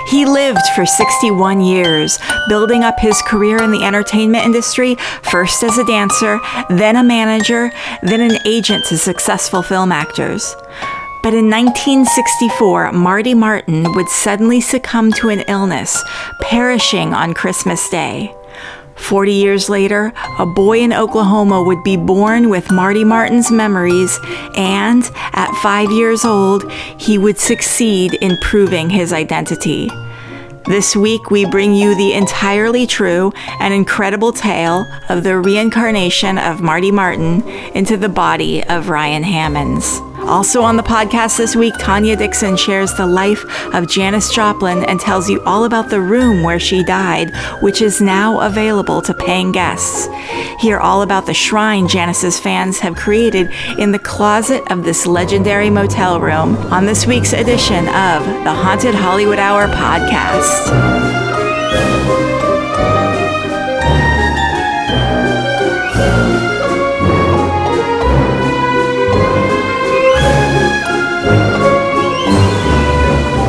He lived for 61 years, building up his career in the entertainment industry, first as a dancer, then a manager, then an agent to successful film actors. But in 1964, Marty Martyn would suddenly succumb to an illness, perishing on Christmas Day. 40 years later, a boy in Oklahoma would be born with Marty Martyn's memories, and at 5 years old, he would succeed in proving his identity. This week, we bring you the entirely true and incredible tale of the reincarnation of Marty Martyn into the body of Ryan Hammons. Also on the podcast this week, Tanya Dickson shares the life of Janis Joplin and tells you all about the room where she died, which is now available to paying guests. Hear all about the shrine Janis's fans have created in the closet of this legendary motel room on this week's edition of the Haunted Hollywood Hour podcast.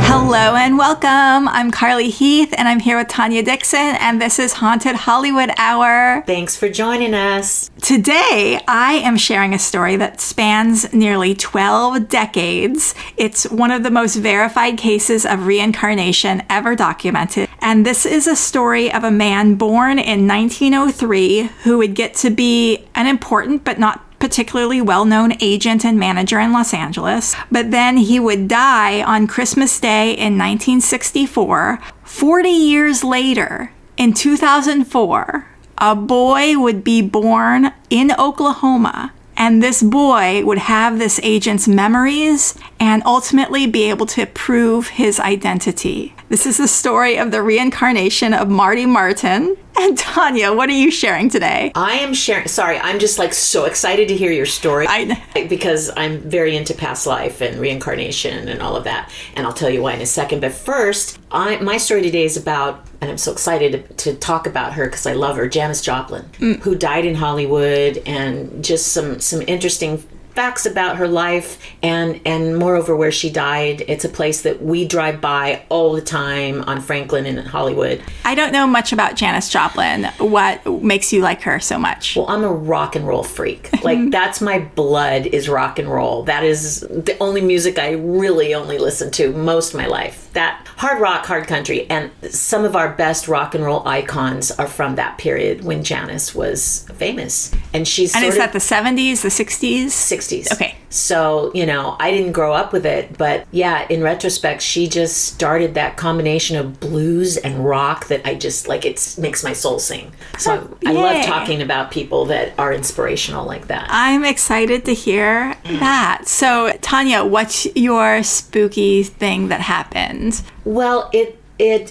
Hello and welcome. I'm Carly Heath and I'm here with Tanya Dickson and this is Haunted Hollywood Hour. Thanks for joining us. Today I am sharing a story that spans nearly 12 decades. It's one of the most verified cases of reincarnation ever documented. And this is a story of a man born in 1903 who would get to be an important but not particularly well-known agent and manager in Los Angeles. But then he would die on Christmas Day in 1964. 40 years later, in 2004, a boy would be born in Oklahoma. And this boy would have this agent's memories and ultimately be able to prove his identity. This is the story of the reincarnation of Marty Martyn. And Tanya, what are you sharing today? I am sharing, I'm just so excited to hear your story. Because I'm very into past life and reincarnation and all of that. And I'll tell you why in a second. But first, my story today is about, and I'm so excited to talk about her because I love her, Janis Joplin, who died in Hollywood, and just some interesting facts about her life and moreover where she died. It's a place that we drive by all the time on Franklin and in Hollywood. I don't know much about Janis Joplin. What makes you like her so much? Well, I'm a rock and roll freak. That's my blood, is rock and roll. That is the only music I really only listen to most of my life. That hard rock, hard country, and some of our best rock and roll icons are from that period when Janis was famous. And is that the 70s, the 60s? 60s. Okay. So, I didn't grow up with it, but yeah, in retrospect, she just started that combination of blues and rock that I just, it makes my soul sing. So I love talking about people that are inspirational like that. I'm excited to hear that. So, Tanya, what's your spooky thing that happened? Well, it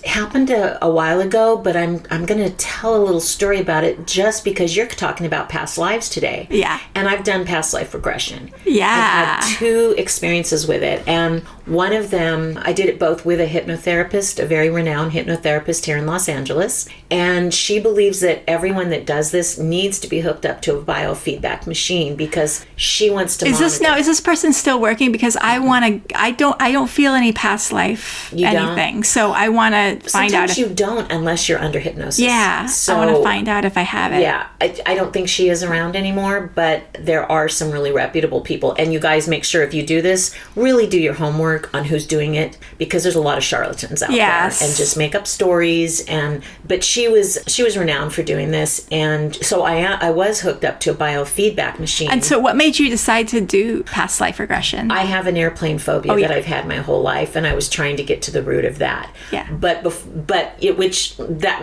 happened a while ago, but I'm going to tell a little story about it just because you're talking about past lives today. Yeah. And I've done past life regression. Yeah. I've had 2 experiences with it. And one of them, I did it both with a hypnotherapist, a very renowned hypnotherapist here in Los Angeles. And she believes that everyone that does this needs to be hooked up to a biofeedback machine because she wants to monitor. Is this person still working? Because I don't feel any past life anything. So I want to find out. Sometimes you don't unless you're under hypnosis. Yeah. So I want to find out if I have it. Yeah. I don't think she is around anymore, but there are some really reputable people. And you guys make sure if you do this, really do your homework on who's doing it, because there's a lot of charlatans out there and just make up stories. But she was renowned for doing this, and so I was hooked up to a biofeedback machine. And so what made you decide to do past life regression? I have an airplane phobia that I've had my whole life, and I was trying to get to the root of that. Yeah. But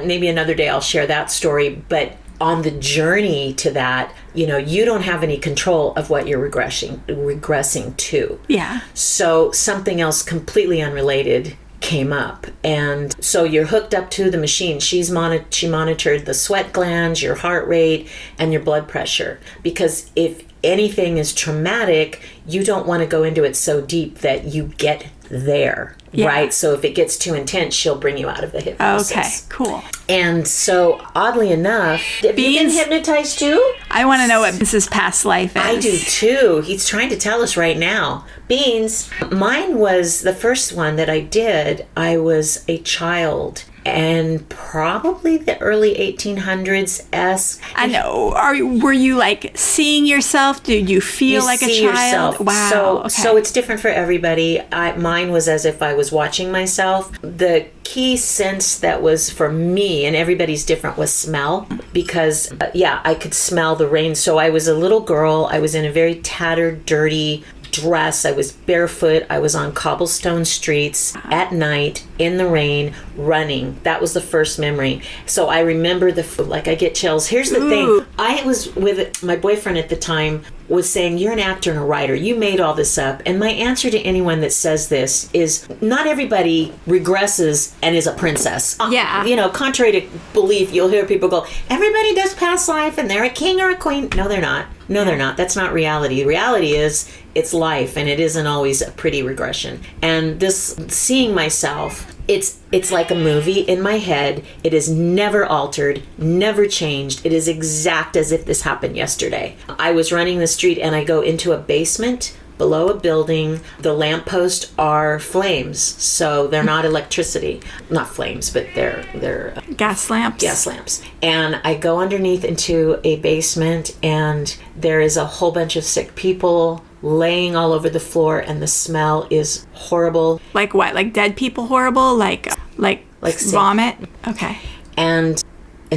maybe another day I'll share that story. But on the journey to that, you don't have any control of what you're regressing to. Yeah. So something else completely unrelated came up, and so you're hooked up to the machine. She monitored the sweat glands, your heart rate, and your blood pressure, because if anything is traumatic, you don't want to go into it so deep that you get there. right? So if it gets too intense, she'll bring you out of the hypnosis. Okay, cool. And so, oddly enough, have you been hypnotized too? I want to know what Mrs. Past Life is. I do too. He's trying to tell us right now. Beans, mine was the first one that I did. I was a child. And probably the early 1800s-esque. I know. Were you like seeing yourself? Did you feel like a child? Yourself. Wow. So it's different for everybody. Mine was as if I was watching myself. The key sense that was for me, and everybody's different, was smell. Because, I could smell the rain. So I was a little girl. I was in a very tattered, dirty dress. I was barefoot. I was on cobblestone streets at night in the rain running. That was the first memory. So I remember I get chills. Here's the thing. I was with my boyfriend at the time was saying, you're an actor and a writer. You made all this up. And my answer to anyone that says this is not everybody regresses and is a princess. Yeah. Contrary to belief, you'll hear people go, everybody does past life and they're a king or a queen. No, they're not. No, they're not. That's not reality. Reality is it's life, and it isn't always a pretty regression. And this seeing myself, it's like a movie in my head. It is never altered, never changed. It is exact as if this happened yesterday. I was running the street and I go into a basement below a building. The lampposts are flames, so they're not electricity. Not flames, but they're gas lamps. Gas lamps. And I go underneath into a basement, and there is a whole bunch of sick people laying all over the floor, and the smell is horrible. Like what? Like dead people horrible? Like vomit? Okay. And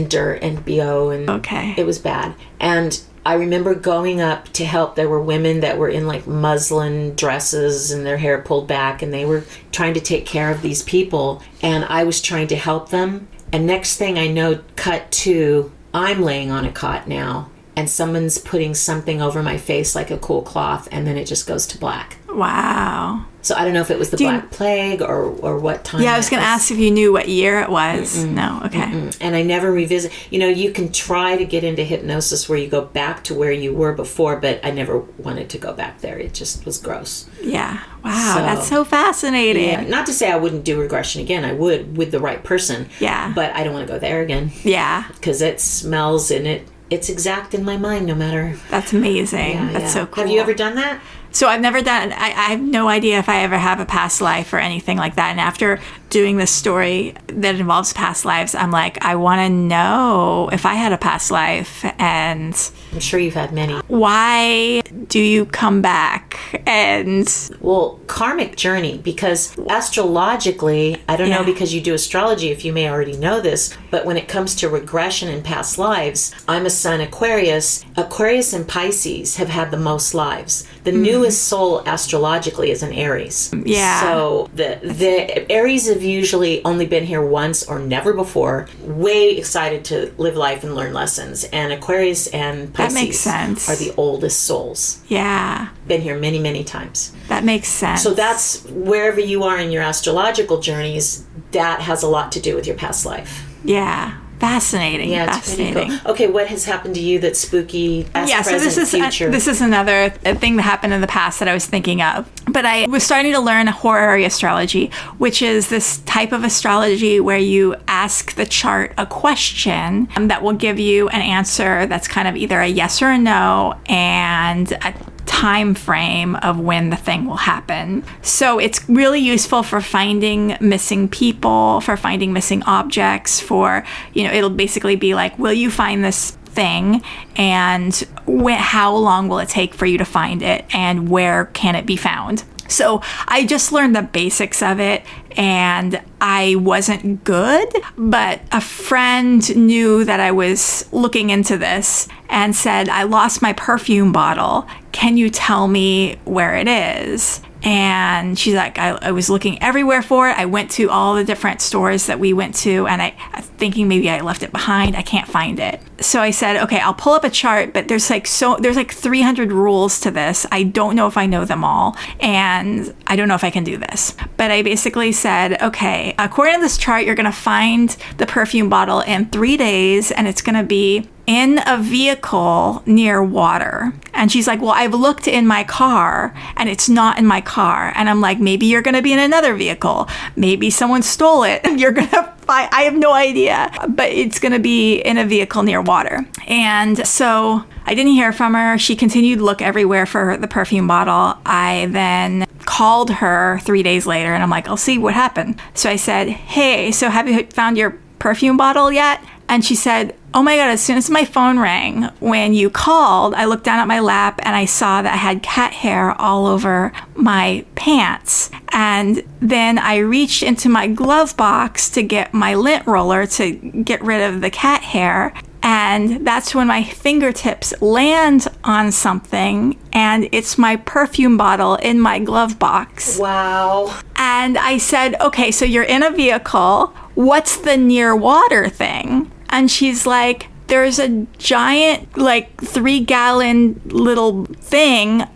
dirt and BO, and okay. It was bad. And I remember going up to help. There were women that were in like muslin dresses and their hair pulled back, and they were trying to take care of these people, and I was trying to help them. And next thing I know, cut to, I'm laying on a cot now, and someone's putting something over my face like a cool cloth, and then it just goes to black. Wow. So I don't know if it was the Black Plague or what time. Yeah, I was going to ask if you knew what year it was. No, okay. And I never revisit. You can try to get into hypnosis where you go back to where you were before, but I never wanted to go back there. It just was gross. Yeah. Wow, that's so fascinating. Yeah. Not to say I wouldn't do regression again. I would with the right person. Yeah. But I don't want to go there again. Yeah. Because it smells and it's exact in my mind no matter. That's amazing. That's so cool. Have you ever done that? So I've never done, I have no idea if I ever have a past life or anything like that. And after doing this story that involves past lives, I'm like, I want to know if I had a past life, and I'm sure you've had many. Why do you come back? And well, karmic journey, because astrologically, I don't know, because you do astrology, if you may already know this, but when it comes to regression in past lives, I'm a sun Aquarius. Aquarius and Pisces have had the most lives. The newest soul astrologically is an Aries. Yeah. So the Aries have usually only been here once or never before, way excited to live life and learn lessons. And Aquarius and Pisces that makes sense. Are the oldest souls. Yeah. Been here many, many times. That makes sense. So that's wherever you are in your astrological journeys, that has a lot to do with your past life. Yeah. Fascinating. Yeah, it's pretty cool. Okay, what has happened to you that's spooky? Past, present, future? This is another thing that happened in the past that I was thinking of. But I was starting to learn horary astrology, which is this type of astrology where you ask the chart a question that will give you an answer that's kind of either a yes or a no, and a time frame of when the thing will happen. So it's really useful for finding missing people, for finding missing objects, for, it'll basically be like, will you find this thing, and how long will it take for you to find it, and where can it be found? So I just learned the basics of it, and I wasn't good, but a friend knew that I was looking into this and said, I lost my perfume bottle. Can you tell me where it is? And she's like, I was looking everywhere for it. I went to all the different stores that we went to, and I thinking maybe I left it behind. I can't find it. So I said, okay, I'll pull up a chart, but there's like 300 rules to this. I don't know if I know them all, and I don't know if I can do this. But I basically said, okay, according to this chart, you're going to find the perfume bottle in 3 days, and it's going to be in a vehicle near water. And she's like, well, I've looked in my car and it's not in my car. And I'm like, maybe you're going to be in another vehicle. Maybe someone stole it. You're going to find, I have no idea, but it's going to be in a vehicle near water. And so I didn't hear from her. She continued to look everywhere for the perfume bottle. I then called her 3 days later and I'm like, I'll see what happened. So I said, hey, so have you found your perfume bottle yet? And she said, oh my God, as soon as my phone rang, when you called, I looked down at my lap and I saw that I had cat hair all over my pants. And then I reached into my glove box to get my lint roller to get rid of the cat hair. And that's when my fingertips land on something, and it's my perfume bottle in my glove box. Wow. And I said, okay, so you're in a vehicle. What's the near water thing? And she's like, there's a giant, like 3-gallon little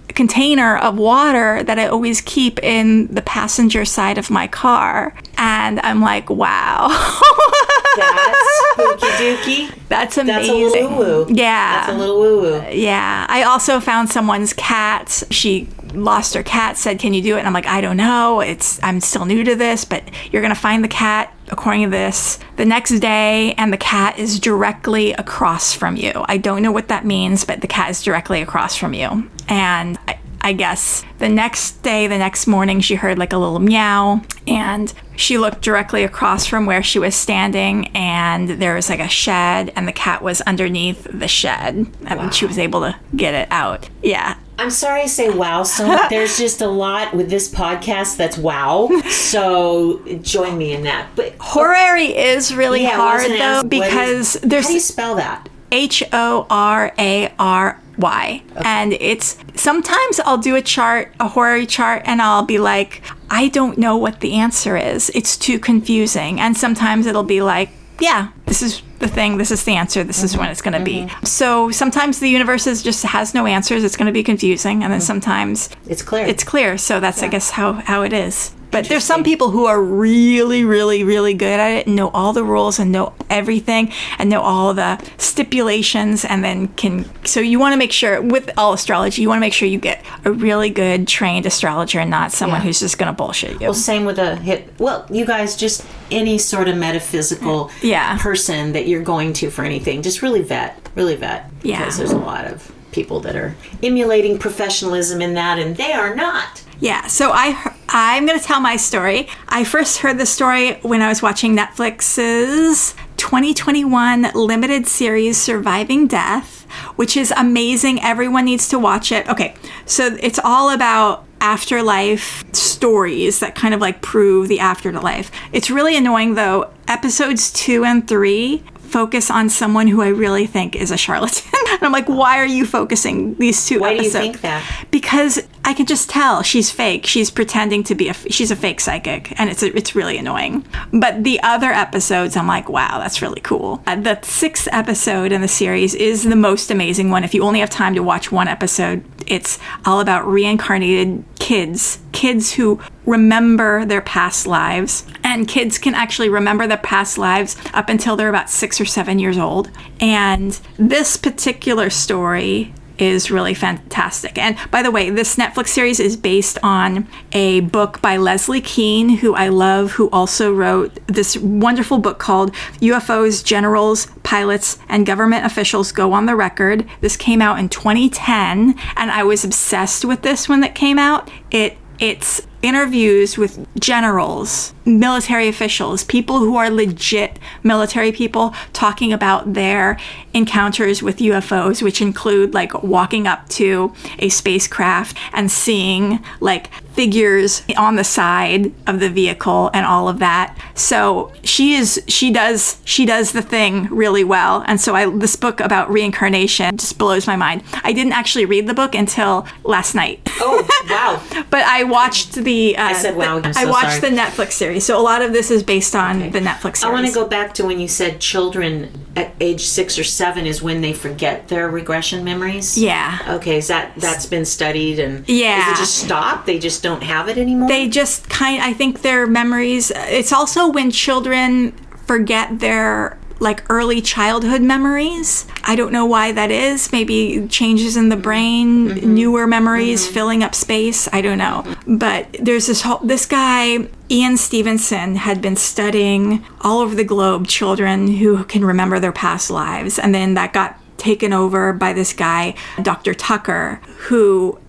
container of water that I always keep in the passenger side of my car. And I'm like, wow. That's spooky dooky. That's amazing. That's a little woo-woo. Yeah. That's a little woo-woo. Yeah. I also found someone's cat. She lost her cat, said, can you do it? And I'm like, I don't know. I'm still new to this, but you're going to find the cat, according to this, the next day, and the cat is directly across from you. I don't know what that means, but the cat is directly across from you. And I guess the next day, the next morning, she heard like a little meow, and she looked directly across from where she was standing, and there was like a shed, and the cat was underneath the shed. And she was able to get it out. Yeah. I'm sorry I say wow so much. There's just a lot with this podcast that's wow. So join me in that. But horary is really hard though, because there's... How do you spell that? Horary. Okay. And it's sometimes I'll do a horary chart, and I'll be like, I don't know what the answer is. It's too confusing. And sometimes it'll be like, yeah, this is the thing, this is the answer, this is when it's going to be. So sometimes the universe just has no answers, it's going to be confusing, and then sometimes it's clear. It's clear. So that's I guess how it is. But there's some people who are really, really, really good at it and know all the rules and know everything and know all the stipulations, and then so you want to make sure with all astrology, you want to make sure you get a really good trained astrologer and not someone who's just going to bullshit you. Well, same with you guys, just any sort of metaphysical person that you're going to for anything, just really vet. Yeah. Because there's a lot of people that are emulating professionalism in that, and they are not. Yeah, so I'm going to tell my story. I first heard the story when I was watching Netflix's 2021 limited series, Surviving Death, which is amazing. Everyone needs to watch it. Okay, so it's all about afterlife stories that kind of like prove the afterlife. It's really annoying though. Episodes 2 and 3 focus on someone who I really think is a charlatan. And I'm like, why are you focusing these two episodes? Why do you think that? Because I can just tell she's fake. She's pretending to be she's a fake psychic, and it's really annoying. But the other episodes, I'm like, wow, that's really cool. The 6th episode in the series is the most amazing one. If you only have time to watch one episode, it's all about reincarnated kids who remember their past lives. And kids can actually remember their past lives up until they're about 6 or 7 years old. And this particular story is really fantastic. And by the way, this Netflix series is based on a book by Leslie Kean, who I love, who also wrote this wonderful book called UFOs, Generals, Pilots, and Government Officials Go on the Record. This came out in 2010, and I was obsessed with this when it came out. It's interviews with generals, military officials, people who are legit military people, talking about their encounters with UFOs, which include like walking up to a spacecraft and seeing like figures on the side of the vehicle and all of that. So she does the thing really well. And so this book about reincarnation just blows my mind. I didn't actually read the book until last night. Oh, wow. But I watched I said, wow, I watched the Netflix series. So a lot of this is based on the Netflix series. I want to go back to when you said children at age 6 or 7 is when they forget their regression memories. Yeah. Okay, that's been studied, and yeah. Does it just stop? They just don't have it anymore? They just I think their memories, it's also when children forget their like early childhood memories. I don't know why that is. Maybe changes in the brain, newer memories filling up space. I don't know. But there's this guy, Ian Stevenson, had been studying all over the globe children who can remember their past lives. And then that got taken over by this guy, Dr. Tucker,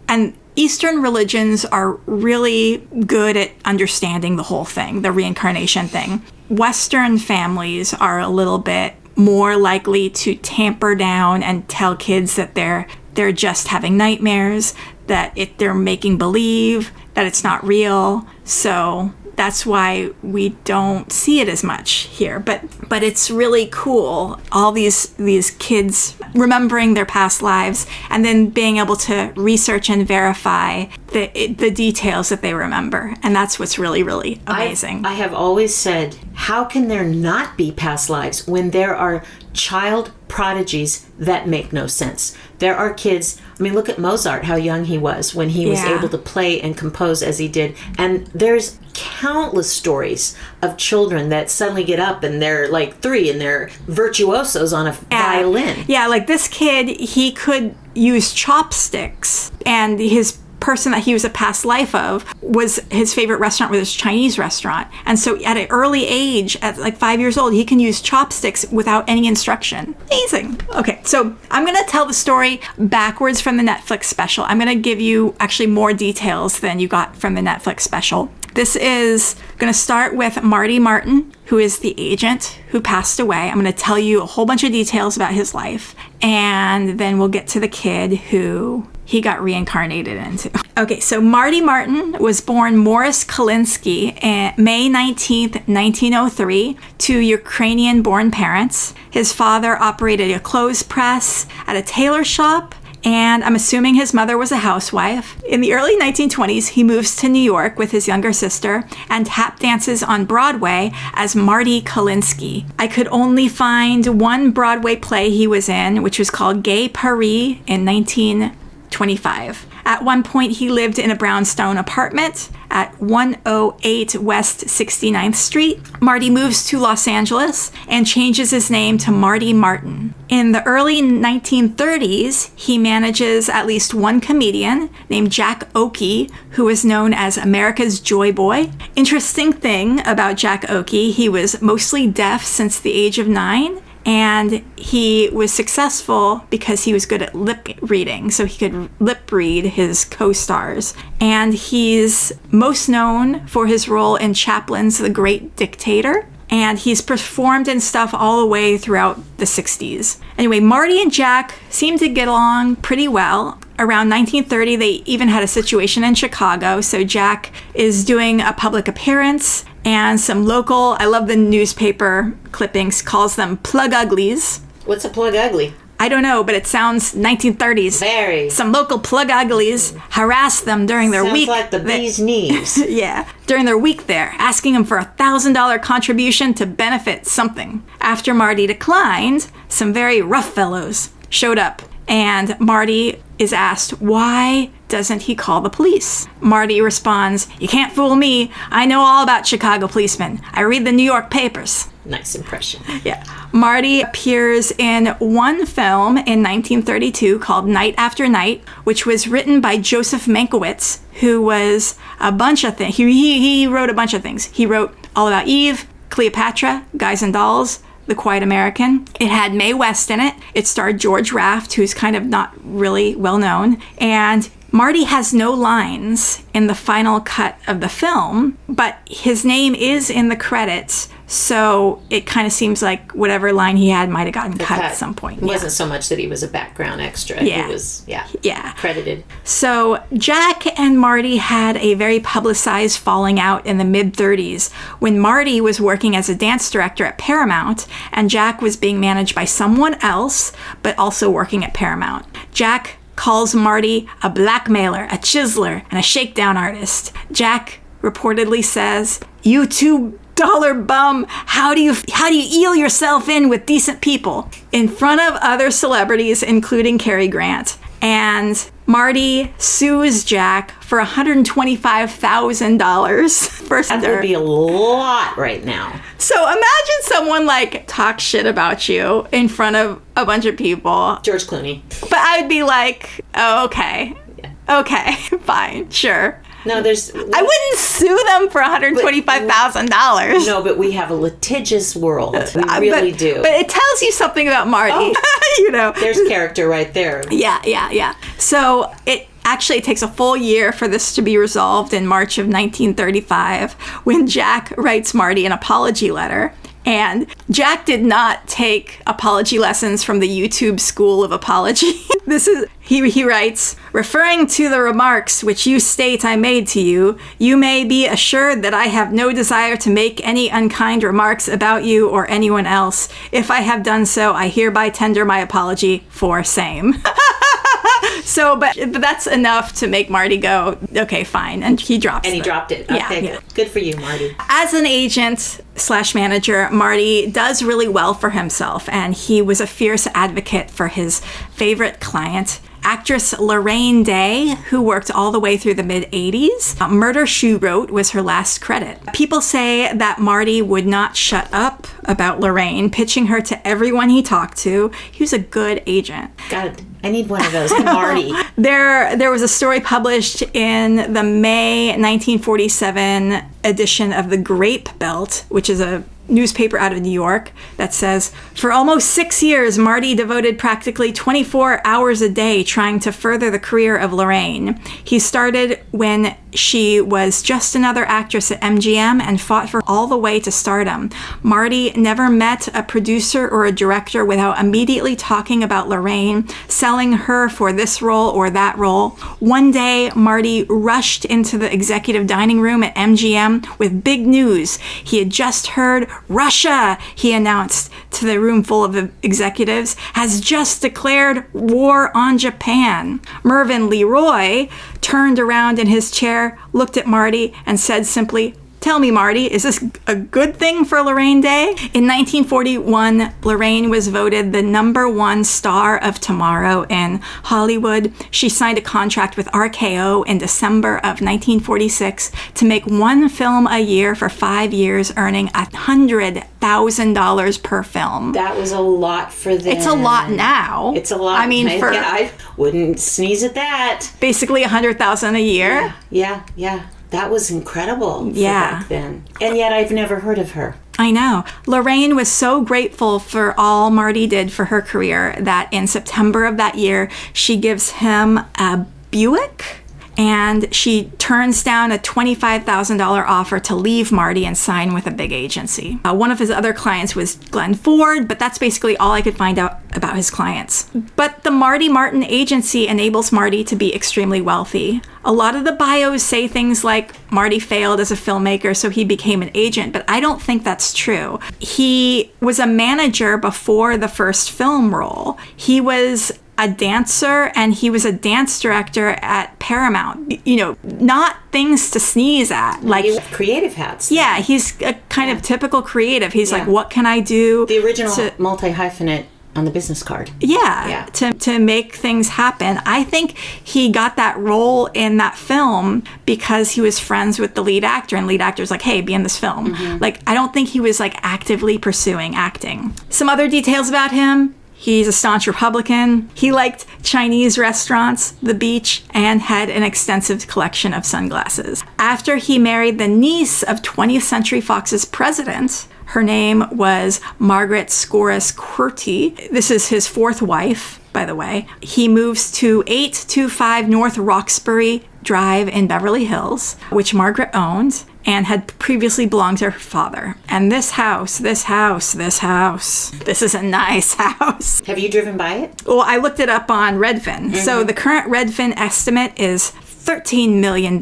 and Eastern religions are really good at understanding the whole thing, the reincarnation thing. Western families are a little bit more likely to tamper down and tell kids that they're just having nightmares, that they're making believe, that it's not real. So that's why we don't see it as much here. But it's really cool, all these kids remembering their past lives and then being able to research and verify the details that they remember. And that's what's really, really amazing. I have always said, how can there not be past lives when there are child prodigies that make no sense? There are kids, I mean, look at Mozart, how young he was when he was able to play and compose as he did. And there's countless stories of children that suddenly get up and they're like 3 and they're virtuosos on a violin. Yeah, like this kid, he could use chopsticks, and his person that he was a past life of was his favorite restaurant was a Chinese restaurant. And so at an early age, at like 5 years old, he can use chopsticks without any instruction. Amazing. Okay, so I'm going to tell the story backwards from the Netflix special. I'm going to give you actually more details than you got from the Netflix special. This is going to start with Marty Martyn, who is the agent who passed away. I'm going to tell you a whole bunch of details about his life, and then we'll get to the kid who he got reincarnated into. Okay, so Marty Martyn was born Morris Kalinsky on May 19th, 1903, to Ukrainian-born parents. His father operated a clothes press at a tailor shop, and I'm assuming his mother was a housewife. In the early 1920s, he moves to New York with his younger sister and tap dances on Broadway as Marty Kalinsky. I could only find one Broadway play he was in, which was called Gay Paris in 1925. At one point, he lived in a brownstone apartment at 108 West 69th Street. Marty moves to Los Angeles and changes his name to Marty Martyn. In the early 1930s, he manages at least one comedian named Jack Oakey, who is known as America's Joy Boy. Interesting thing about Jack Oakey, he was mostly deaf since the age of 9. And he was successful because he was good at lip reading, so he could lip read his co-stars. And he's most known for his role in Chaplin's The Great Dictator. And he's performed in stuff all the way throughout the 60s. Anyway, Marty and Jack seem to get along pretty well. Around 1930, they even had a situation in Chicago. So Jack is doing a public appearance, and some local, I love the newspaper clippings, calls them plug uglies. What's a plug ugly? I don't know, but it sounds 1930s. Very. Some local plug uglies harass them during their week. Sounds like the bee's knees. Yeah, during their week there, asking them for a $1,000 contribution to benefit something. After Marty declined, some very rough fellows showed up, and Marty is asked, why doesn't he call the police? Marty responds, you can't fool me. I know all about Chicago policemen. I read the New York papers. Nice impression. Yeah. Marty appears in one film in 1932 called Night After Night, which was written by Joseph Mankiewicz, who was a bunch of things. He wrote a bunch of things. He wrote All About Eve, Cleopatra, Guys and Dolls, The Quiet American. It had Mae West in it. It starred George Raft, who's kind of not really well known. And Marty has no lines in the final cut of the film, but his name is in the credits. So it kind of seems like whatever line he had might have gotten cut at some point. It wasn't so much that he was a background extra. Yeah. He was, credited. So Jack and Marty had a very publicized falling out in the mid-30s when Marty was working as a dance director at Paramount and Jack was being managed by someone else, but also working at Paramount. Jack calls Marty a blackmailer, a chiseler, and a shakedown artist. Jack reportedly says, "You $2 bum, how do you eel yourself in with decent people?" in front of other celebrities, including Cary Grant. And Marty sues Jack for $125,000 for That would be a lot right now. So imagine someone like talks shit about you in front of a bunch of people. George Clooney. But I would be like, oh, okay. Okay, fine, sure. No, I wouldn't sue them for $125,000. No, but we have a litigious world. We really do. But it tells you something about Marty. Oh. You know. There's character right there. Yeah. So it actually takes a full year for this to be resolved in March of 1935 when Jack writes Marty an apology letter. And Jack did not take apology lessons from the YouTube School of Apology. He writes, referring to the remarks which you state I made to you, you may be assured that I have no desire to make any unkind remarks about you or anyone else. If I have done so, I hereby tender my apology for same. So, but that's enough to make Marty go, okay, fine. And he drops it. And he dropped it. Okay, Yeah. Good for you, Marty. As an agent / manager, Marty does really well for himself, and he was a fierce advocate for his favorite client, actress Lorraine Day, who worked all the way through the mid-'80s. Murder, She Wrote was her last credit. People say that Marty would not shut up about Lorraine, pitching her to everyone he talked to. He was a good agent. God, I need one of those. Marty. There was a story published in the May 1947 edition of the Grape Belt, which is a newspaper out of New York, that says, for almost 6 years, Marty devoted practically 24 hours a day trying to further the career of Lorraine. He started when she was just another actress at MGM and fought for all the way to stardom. Marty never met a producer or a director without immediately talking about Lorraine, selling her for this role or that role. One day, Marty rushed into the executive dining room at MGM with big news. He had just heard Russia, he announced to the room full of executives, has just declared war on Japan. Mervyn LeRoy turned around in his chair, looked at Marty, and said simply, tell me, Marty, is this a good thing for Lorraine Day? In 1941, Lorraine was voted the #1 star of tomorrow in Hollywood. She signed a contract with RKO in December of 1946 to make one film a year for 5 years, earning $100,000 per film. That was a lot for them. It's a lot now. It's a lot. I mean, I wouldn't sneeze at that. Basically $100,000 a year. Yeah. That was incredible for back then. And yet I've never heard of her. I know. Lorraine was so grateful for all Marty did for her career that in September of that year, she gives him a Buick, and she turns down a $25,000 offer to leave Marty and sign with a big agency. One of his other clients was Glenn Ford, but that's basically all I could find out about his clients. But the Marty Martyn agency enables Marty to be extremely wealthy. A lot of the bios say things like Marty failed as a filmmaker, so he became an agent, but I don't think that's true. He was a manager before the first film role. He was a dancer, and he was a dance director at Paramount. You know, not things to sneeze at. Like creative hats. Yeah, he's a kind of typical creative. He's like, what can I do? The original multi-hyphenate on the business card. Yeah. To make things happen. I think he got that role in that film because he was friends with the lead actor, and lead actor's like, hey, be in this film. Mm-hmm. Like, I don't think he was like actively pursuing acting. Some other details about him. He's a staunch Republican. He liked Chinese restaurants, the beach, and had an extensive collection of sunglasses. After he married the niece of 20th Century Fox's president, her name was Margaret Scoris Qwerty. This is his fourth wife, by the way. He moves to 825 North Roxbury Drive in Beverly Hills, which Margaret owned and had previously belonged to her father. And this is a nice house. Have you driven by it? Well, I looked it up on Redfin. Mm-hmm. So the current Redfin estimate is $13 million.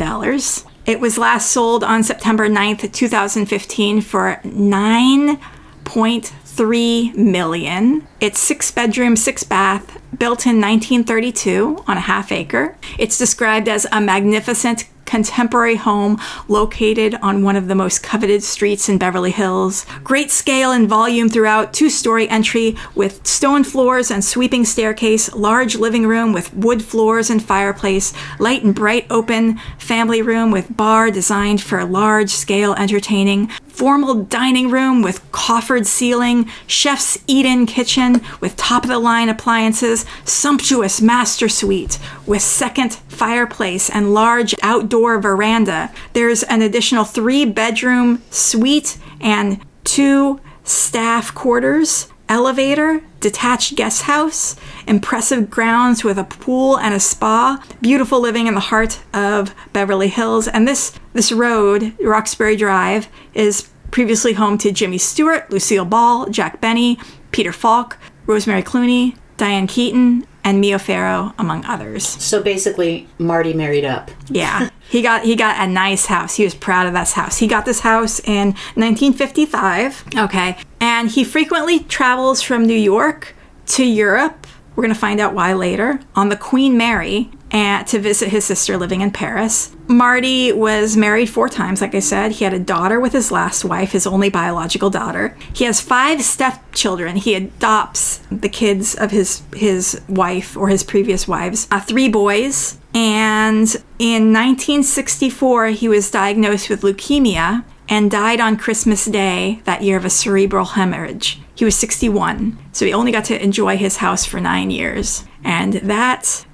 It was last sold on September 9th, 2015 for $9.3 million. It's 6 bedroom, 6 bath, built in 1932 on a half acre. It's described as a magnificent contemporary home located on one of the most coveted streets in Beverly Hills. Great scale and volume throughout, 2-story entry with stone floors and sweeping staircase, large living room with wood floors and fireplace, light and bright open family room with bar designed for large-scale entertaining, formal dining room with coffered ceiling, chef's eat-in kitchen with top-of-the-line appliances, sumptuous master suite with second fireplace and large outdoor veranda. There's an additional 3-bedroom suite and 2 staff quarters, elevator, detached guest house, impressive grounds with a pool and a spa, beautiful living in the heart of Beverly Hills. And this road, Roxbury Drive, is previously home to Jimmy Stewart, Lucille Ball, Jack Benny, Peter Falk, Rosemary Clooney, Diane Keaton, and Mia Farrow, among others. So basically, Marty married up. Yeah. He got a nice house. He was proud of this house. He got this house in 1955. Okay. And he frequently travels from New York to Europe. We're going to find out why later. On the Queen Mary, and to visit his sister living in Paris. Marty was married 4 times, like I said. He had a daughter with his last wife, his only biological daughter. He has 5 stepchildren. He adopts the kids of his wife or his previous wives, 3 boys. And in 1964, he was diagnosed with leukemia and died on Christmas Day that year of a cerebral hemorrhage. He was 61, so he only got to enjoy his house for 9 years. And that's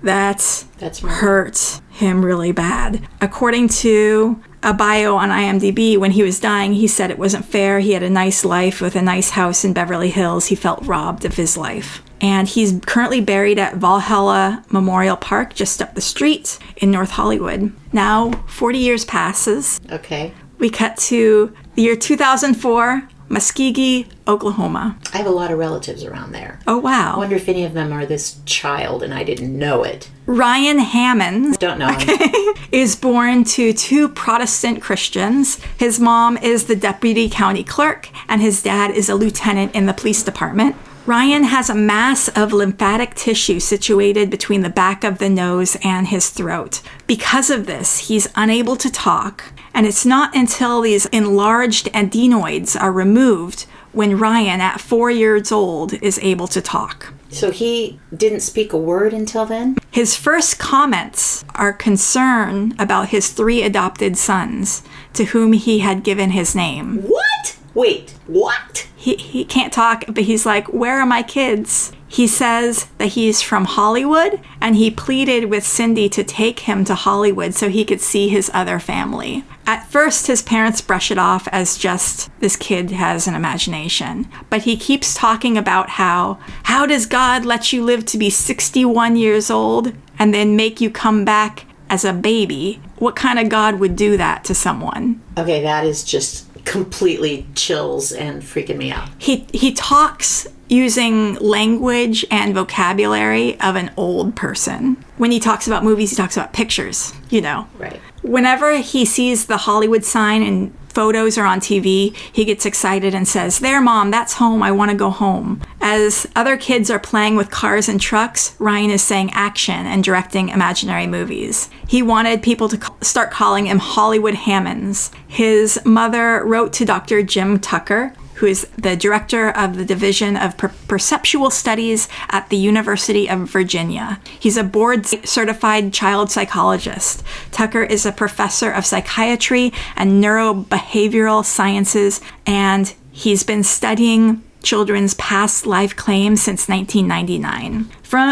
hurt him really bad. According to a bio on IMDb, when he was dying, he said it wasn't fair. He had a nice life with a nice house in Beverly Hills. He felt robbed of his life. And he's currently buried at Valhalla Memorial Park, just up the street in North Hollywood. Now, 40 years passes. Okay. We cut to the year 2004, Muskogee, Oklahoma. I have a lot of relatives around there. Oh, wow. I wonder if any of them are this child and I didn't know it. Ryan Hammons. Don't know him. Is born to 2 Protestant Christians. His mom is the deputy county clerk, and his dad is a lieutenant in the police department. Ryan has a mass of lymphatic tissue situated between the back of the nose and his throat. Because of this, he's unable to talk, and it's not until these enlarged adenoids are removed when Ryan, at 4 years old, is able to talk. So he didn't speak a word until then? His first comments are concern about his 3 adopted sons, to whom he had given his name. What? Wait, what? He can't talk, but he's like, where are my kids? He says that he's from Hollywood, and he pleaded with Cindy to take him to Hollywood so he could see his other family. At first, his parents brush it off as just, this kid has an imagination. But he keeps talking about how does God let you live to be 61 years old and then make you come back as a baby? What kind of God would do that to someone? Okay, that is just completely chills and freaking me out. He talks using language and vocabulary of an old person. When he talks about movies, he talks about pictures, you know. Right. Whenever he sees the Hollywood sign and photos are on TV, he gets excited and says, there, Mom, that's home. I want to go home. As other kids are playing with cars and trucks, Ryan is saying action and directing imaginary movies. He wanted people to start calling him Hollywood Hammons. His mother wrote to Dr. Jim Tucker, who is the director of the Division of Perceptual Studies at the University of Virginia. He's a board-certified child psychologist. Tucker is a professor of psychiatry and neurobehavioral sciences, and he's been studying children's past life claims since 1999.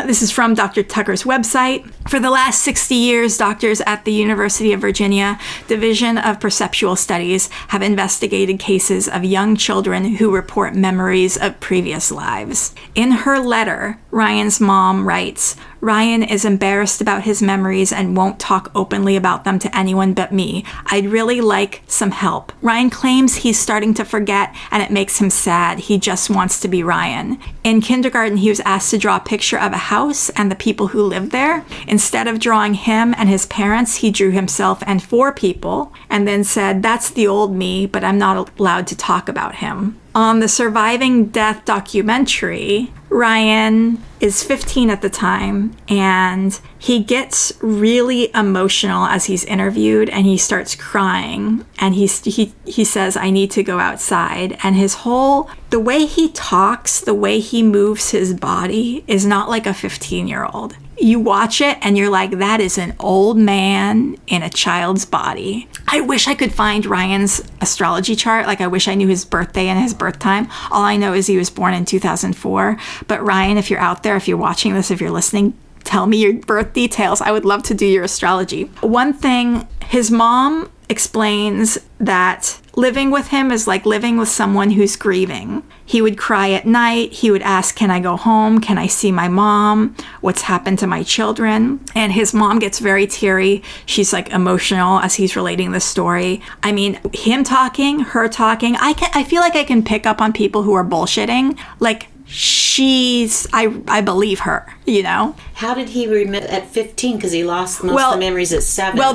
This is from Dr. Tucker's website. For the last 60 years, doctors at the University of Virginia Division of Perceptual Studies have investigated cases of young children who report memories of previous lives. In her letter, Ryan's mom writes, Ryan is embarrassed about his memories and won't talk openly about them to anyone but me. I'd really like some help. Ryan claims he's starting to forget and it makes him sad. He just wants to be Ryan. In kindergarten, he was asked to draw a picture of a house and the people who lived there. Instead of drawing him and his parents, he drew himself and 4 people and then said, that's the old me, but I'm not allowed to talk about him. On the Surviving Death documentary, Ryan is 15 at the time, and he gets really emotional as he's interviewed, and he starts crying, and he says, I need to go outside. And the way he talks, the way he moves his body is not like a 15-year-old. You watch it and you're like, that is an old man in a child's body. I wish I could find Ryan's astrology chart. Like, I wish I knew his birthday and his birth time. All I know is he was born in 2004. But Ryan, if you're out there, if you're watching this, if you're listening, tell me your birth details. I would love to do your astrology. One thing, his mom explains that living with him is like living with someone who's grieving. He would cry at night. He would ask, can I go home? Can I see my mom? What's happened to my children? And his mom gets very teary. She's like emotional as he's relating the story. I mean, him talking, her talking, I feel like I can pick up on people who are bullshitting. Like, I believe her, you know? How did he remember at 15? Because he lost most of the memories at 7. Well,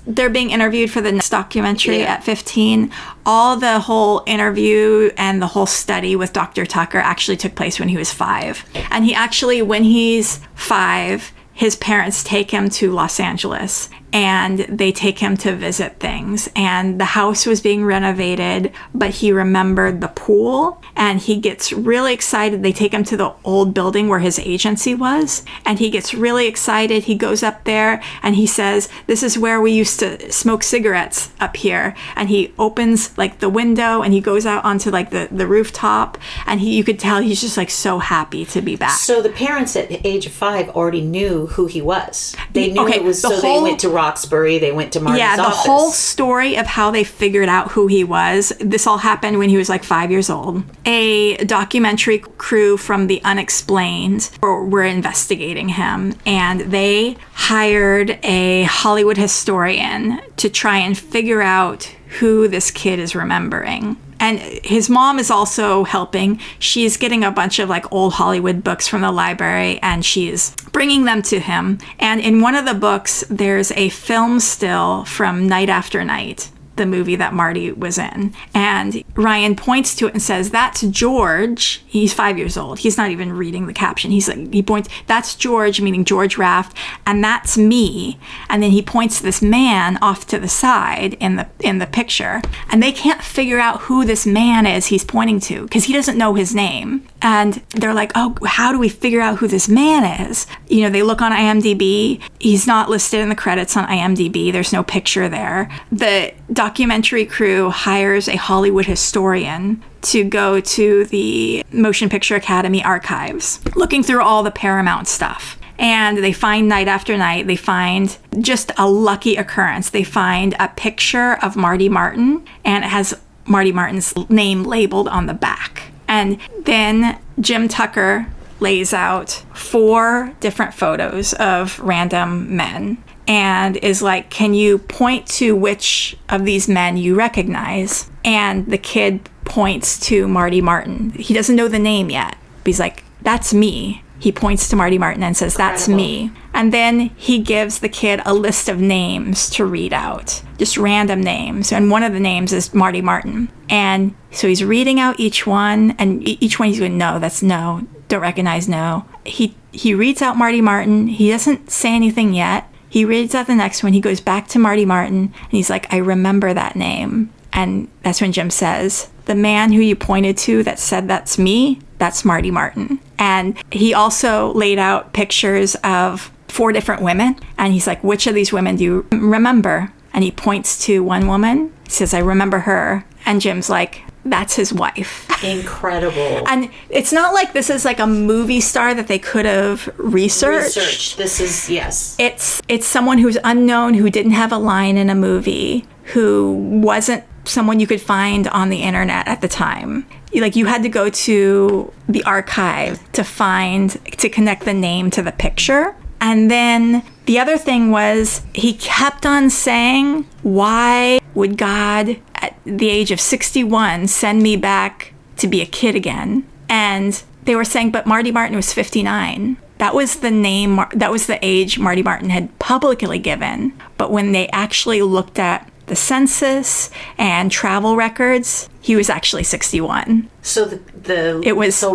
they're being interviewed for the next documentary at 15. All the whole interview and the whole study with Dr. Tucker actually took place when he was 5. And he actually, when he's 5, his parents take him to Los Angeles and they take him to visit things. And the house was being renovated, but he remembered the pool and he gets really excited. They take him to the old building where his agency was, and he gets really excited. He goes up there and he says, this is where we used to smoke cigarettes up here. And he opens like the window and he goes out onto like the rooftop, and you could tell he's just like so happy to be back. So the parents at the age of 5 already knew who he was. They knew it was, they went to Roxbury, they went to Marty's office. Yeah, the whole story of how they figured out who he was, this all happened when he was like 5 years old. A documentary crew from The Unexplained were investigating him, and they hired a Hollywood historian to try and figure out who this kid is remembering. And his mom is also helping. She's getting a bunch of like old Hollywood books from the library, and she's bringing them to him. And in one of the books, there's a film still from Night After Night, the movie that Marty was in. And Ryan points to it and says, that's George. He's 5 years old. He's not even reading the caption. He points, that's George, meaning George Raft, and that's me. And then he points to this man off to the side in the picture. And they can't figure out who this man is he's pointing to because he doesn't know his name. And they're like, oh, how do we figure out who this man is? You know, they look on IMDb. He's not listed in the credits on IMDb. There's no picture there. The documentary crew hires a Hollywood historian to go to the Motion Picture Academy archives, looking through all the Paramount stuff. And they find Night After Night. They find just a lucky occurrence. They find a picture of Marty Martyn, and it has Marty Martyn's name labeled on the back. And then Jim Tucker lays out 4 different photos of random men and is like, can you point to which of these men you recognize? And the kid points to Marty Martyn. He doesn't know the name yet, but he's like, that's me. He points to Marty Martyn and says, that's me. And then he gives the kid a list of names to read out, just random names. And one of the names is Marty Martyn. And so he's reading out each one, and each one he's going, no, that's no, don't recognize, no. He reads out Marty Martyn. He doesn't say anything yet. He reads out the next one. He goes back to Marty Martyn, and he's like, I remember that name. And that's when Jim says, the man who you pointed to that said that's me, that's Marty Martyn. And he also laid out pictures of 4 different women. And he's like, which of these women do you remember? And he points to one woman. He says, I remember her. And Jim's like, that's his wife. Incredible. And it's not like this is like a movie star that they could have researched. This is, yes. It's someone who's unknown, who didn't have a line in a movie, who wasn't someone you could find on the internet at the time. Like, you had to go to the archive to connect the name to the picture. And then the other thing was, he kept on saying, why would God at the age of 61 send me back to be a kid again? And they were saying, but Marty Martyn was 59. That was the name, that was the age Marty Martyn had publicly given. But when they actually looked at the census and travel records, he was actually 61. So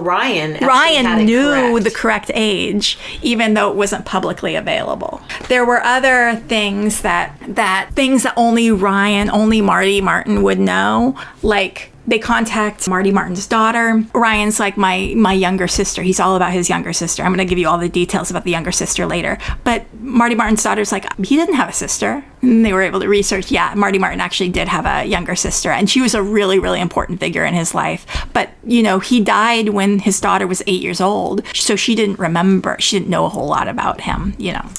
Ryan Ryan knew the correct correct age, even though it wasn't publicly available. There were other things that only Marty Martyn would know, like they contact Marty Martyn's daughter. Ryan's like my younger sister. He's all about his younger sister. I'm going to give you all the details about the younger sister later. But Marty Martyn's daughter's like, he didn't have a sister. And they were able to research, yeah, Marty Martyn actually did have a younger sister. And she was a really, really important figure in his life. But, he died when his daughter was 8 years old. So she didn't remember. She didn't know a whole lot about him,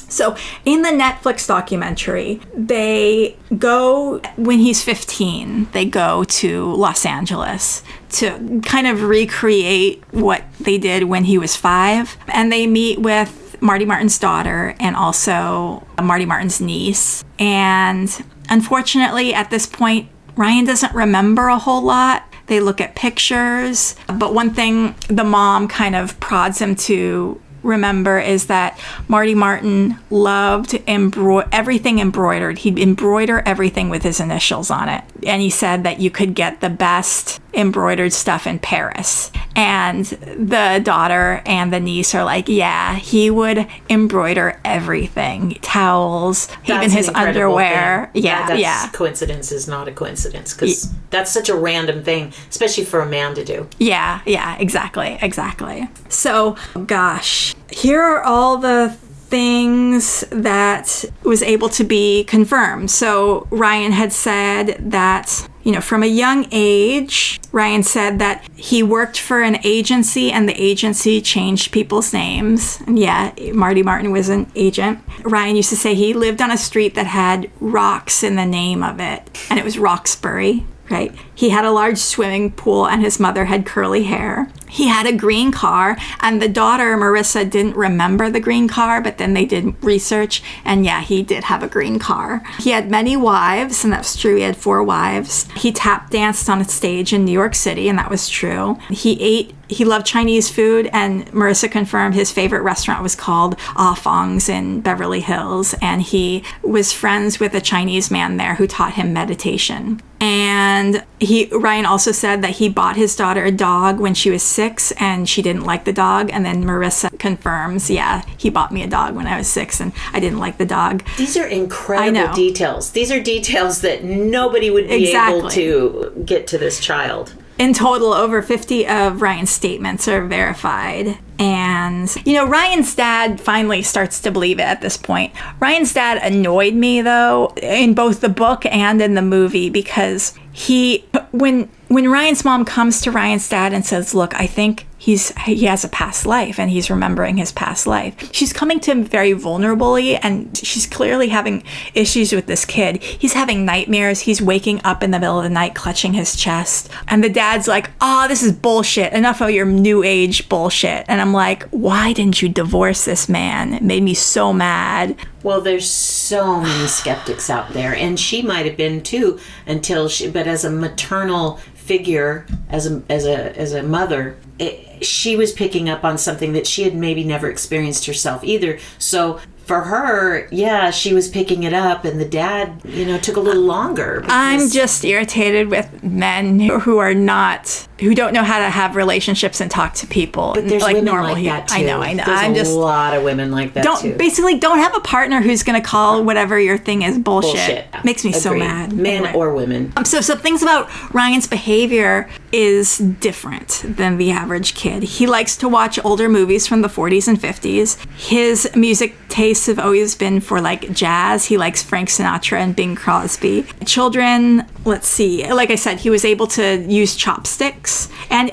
So in the Netflix documentary, they go, when he's 15, they go to Los Angeles to kind of recreate what they did when he was 5. And they meet with Marty Martyn's daughter and also Marty Martyn's niece. And unfortunately, at this point, Ryan doesn't remember a whole lot. They look at pictures. But one thing the mom kind of prods him to remember is that Marty Martyn loved everything embroidered. He'd embroider everything with his initials on it. And he said that you could get the best embroidered stuff in Paris. And the daughter and the niece are like, yeah, he would embroider everything. Towels, even his underwear. Thing. Yeah. Coincidence is not a coincidence, because that's such a random thing, especially for a man to do. Yeah, exactly. So, gosh, here are all the things that was able to be confirmed. So Ryan had said that, from a young age, Ryan said that he worked for an agency and the agency changed people's names. And yeah, Marty Martyn was an agent. Ryan used to say he lived on a street that had rocks in the name of it, and it was Roxbury. Right? He had a large swimming pool and his mother had curly hair. He had a green car, and the daughter, Marissa, didn't remember the green car, but then they did research, and yeah, he did have a green car. He had many wives, and that's true. He had 4 wives. He tap danced on a stage in New York City, and that was true. He loved Chinese food, and Marissa confirmed his favorite restaurant was called Ah Fong's in Beverly Hills, and he was friends with a Chinese man there who taught him meditation. And Ryan also said that he bought his daughter a dog when she was 6 and she didn't like the dog. And then Marissa confirms, yeah, he bought me a dog when I was 6 and I didn't like the dog. These are incredible details. These are details that nobody would be able to get to this child. In total, over 50 of Ryan's statements are verified. And, Ryan's dad finally starts to believe it at this point. Ryan's dad annoyed me, though, in both the book and in the movie, because when Ryan's mom comes to Ryan's dad and says, look, I think he has a past life and he's remembering his past life. She's coming to him very vulnerably, and she's clearly having issues with this kid. He's having nightmares. He's waking up in the middle of the night, clutching his chest. And the dad's like, this is bullshit. Enough of your new age bullshit. And I'm like, why didn't you divorce this man? It made me so mad. Well, there's so many skeptics out there, and she might have been too but as a maternal figure, as a mother, she was picking up on something that she had maybe never experienced herself either. So for her, yeah, she was picking it up, and the dad, took a little longer. I'm just irritated with men who don't know how to have relationships and talk to people. But there's women like that too. I know. There's a lot of women like that too. Basically, don't have a partner who's going to call whatever your thing is bullshit. Makes me so mad. Men or women. So things about Ryan's behavior is different than the average kid. He likes to watch older movies from the 40s and 50s. His music tastes have always been for jazz. He likes Frank Sinatra and Bing Crosby. Children, let's see. Like I said, he was able to use chopsticks. And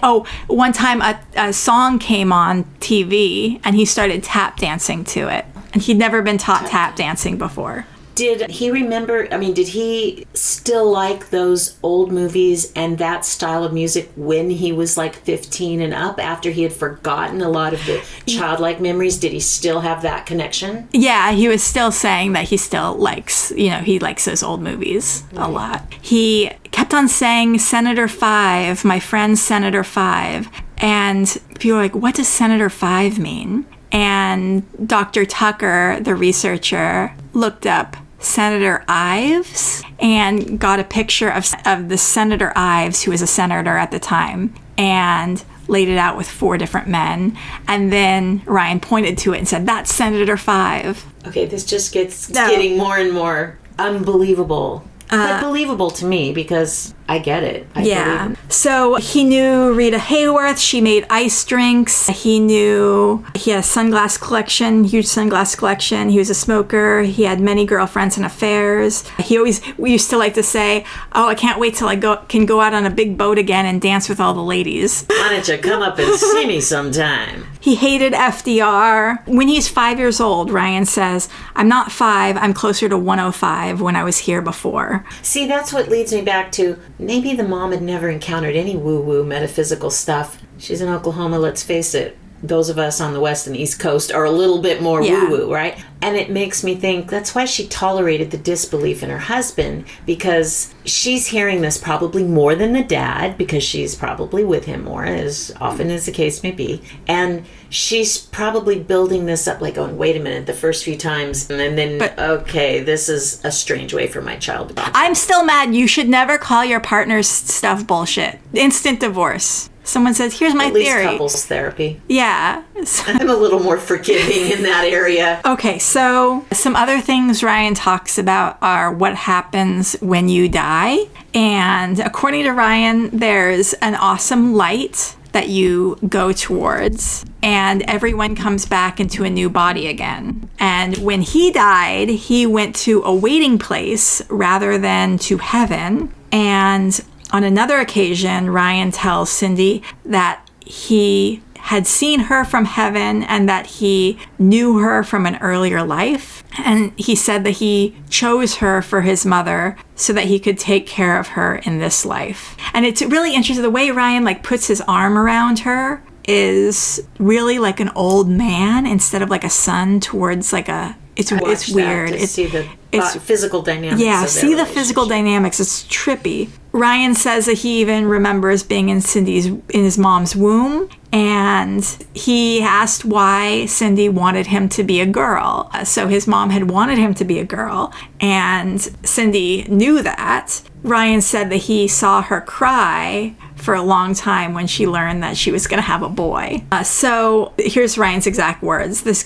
one time a song came on TV and he started tap dancing to it. And he'd never been taught tap dancing before. Did he remember, did he still like those old movies and that style of music when he was 15 and up, after he had forgotten a lot of the childlike memories? Did he still have that connection? Yeah, he was still saying that he still likes, he likes those old movies a lot. He kept on saying Senator Five, my friend Senator Five. And people were like, what does Senator Five mean? And Dr. Tucker, the researcher, looked up Senator Ives and got a picture of the Senator Ives, who was a senator at the time, and laid it out with 4 different men. And then Ryan pointed to it and said, "That's Senator 5." Okay, this just gets getting more and more unbelievable. But believable to me because I get it. I believe it. So he knew Rita Hayworth. She made ice drinks. He knew he had a sunglass collection, huge sunglass collection. He was a smoker. He had many girlfriends and affairs. We used to like to say, "Oh, I can't wait till I can go out on a big boat again and dance with all the ladies." Why don't you come up and see me sometime? He hated FDR. When he's 5 years old, Ryan says, "I'm not 5, I'm closer to 105 when I was here before." See, that's what leads me back to maybe the mom had never encountered any woo-woo metaphysical stuff. She's in Oklahoma, let's face it. Those of us on the West and East Coast are a little bit more woo-woo, right? And it makes me think that's why she tolerated the disbelief in her husband, because she's hearing this probably more than the dad, because she's probably with him more, as often as the case may be. And she's probably building this up like, going, wait a minute, the first few times, and then, okay, this is a strange way for my child to be. I'm still mad. You should never call your partner's stuff bullshit. Instant divorce. Someone says, "Here's my theory." At least couples therapy. Yeah. I'm a little more forgiving in that area. Okay, so some other things Ryan talks about are what happens when you die. And according to Ryan, there's an awesome light that you go towards, and everyone comes back into a new body again. And when he died, he went to a waiting place rather than to heaven. And on another occasion, Ryan tells Cindy that he had seen her from heaven and that he knew her from an earlier life. And he said that he chose her for his mother so that he could take care of her in this life. And it's really interesting. The way Ryan puts his arm around her is really like an old man instead of like a son towards like a... It's weird. It's see the physical dynamics. Yeah, see the physical dynamics. It's trippy. Ryan says that he even remembers being in his mom's womb, and he asked why Cindy wanted him to be a girl. So his mom had wanted him to be a girl, and Cindy knew that. Ryan said that he saw her cry for a long time when she learned that she was going to have a boy. So here's Ryan's exact words. This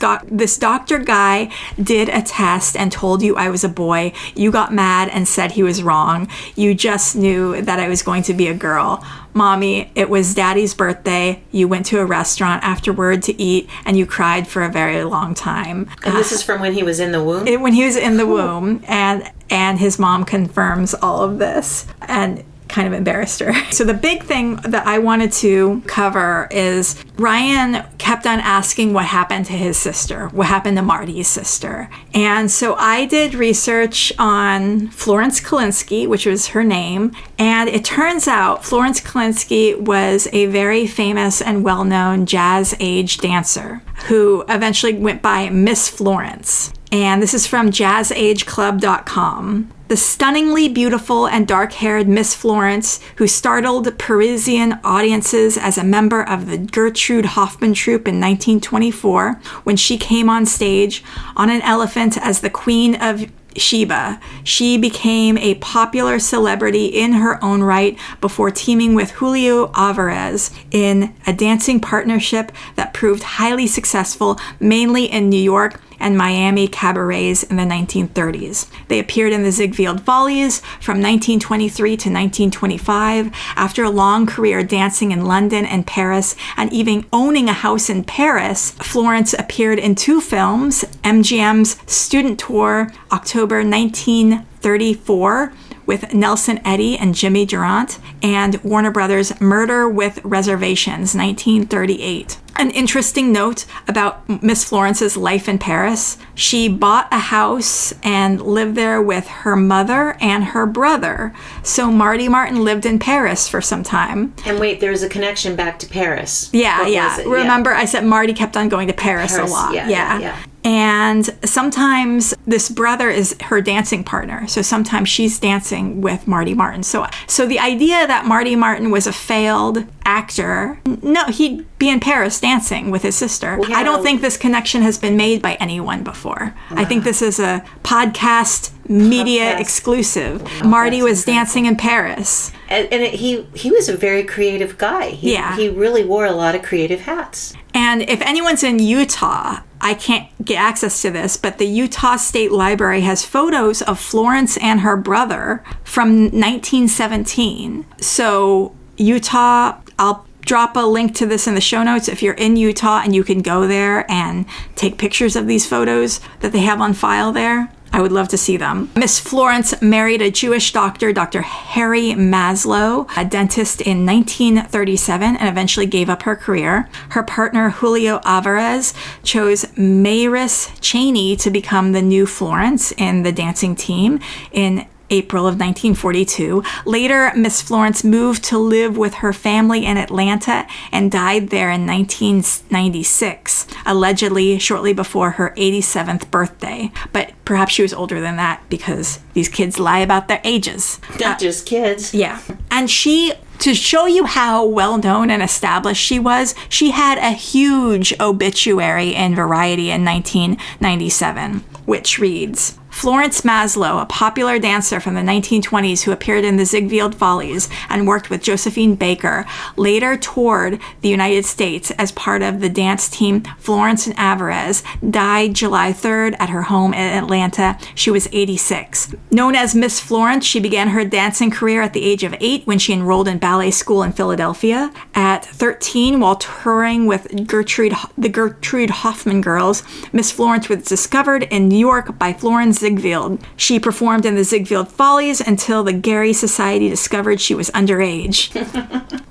doctor guy did a test and told you I was a boy. You got mad and said he was wrong. You just knew that I was going to be a girl. Mommy, it was Daddy's birthday. You went to a restaurant afterward to eat, and you cried for a very long time. And this is from when he was in the womb? When he was in the womb, and his mom confirms all of this. And kind of embarrassed her. So the big thing that I wanted to cover is Ryan kept on asking what happened to his sister, what happened to Marty's sister. And so I did research on Florence Kalinsky, which was her name. And it turns out Florence Kalinsky was a very famous and well-known jazz age dancer who eventually went by Miss Florence. And this is from jazzageclub.com. The stunningly beautiful and dark-haired Miss Florence, who startled Parisian audiences as a member of the Gertrude Hoffmann troupe in 1924, when she came on stage on an elephant as the Queen of Sheba. She became a popular celebrity in her own right before teaming with Julio Alvarez in a dancing partnership that proved highly successful, mainly in New York and Miami cabarets in the 1930s. They appeared in the Ziegfeld Follies from 1923 to 1925. After a long career dancing in London and Paris, and even owning a house in Paris, Florence appeared in 2 films, MGM's Student Tour, October 1934, with Nelson Eddy and Jimmy Durant, and Warner Brothers' Murder with Reservations, 1938. An interesting note about Miss Florence's life in Paris: she bought a house and lived there with her mother and her brother. So Marty Martyn lived in Paris for some time. And wait, there's a connection back to Paris. Yeah. Remember, I said Marty kept on going to Paris a lot. Yeah. And sometimes this brother is her dancing partner. So sometimes she's dancing with Marty Martyn. So the idea that Marty Martyn was a failed actor, no, he'd be in Paris dancing with his sister. I don't think this connection has been made by anyone before. I think this is a podcast media exclusive. Marty was dancing in Paris. And he was a very creative guy. He really wore a lot of creative hats. And if anyone's in Utah, I can't get access to this, but the Utah State Library has photos of Florence and her brother from 1917. So Utah, I'll drop a link to this in the show notes if you're in Utah and you can go there and take pictures of these photos that they have on file there. I would love to see them. Miss Florence married a Jewish doctor, Dr. Harry Maslow, a dentist in 1937, and eventually gave up her career. Her partner, Julio Alvarez, chose Maris Cheney to become the new Florence in the dancing team in April of 1942. Later, Miss Florence moved to live with her family in Atlanta and died there in 1996, allegedly shortly before her 87th birthday. But perhaps she was older than that because these kids lie about their ages. Not just kids. Yeah. And to show you how well-known and established she was, she had a huge obituary in Variety in 1997, which reads, Florence Maslow, a popular dancer from the 1920s who appeared in the Ziegfeld Follies and worked with Josephine Baker, later toured the United States as part of the dance team Florence and Alvarez, died July 3rd at her home in Atlanta. She was 86. Known as Miss Florence, she began her dancing career at the age of 8 when she enrolled in ballet school in Philadelphia. At 13, while touring with the Gertrude Hoffman Girls, Miss Florence was discovered in New York by Florence Ziegfeld. She performed in the Ziegfeld Follies until the Gary Society discovered she was underage.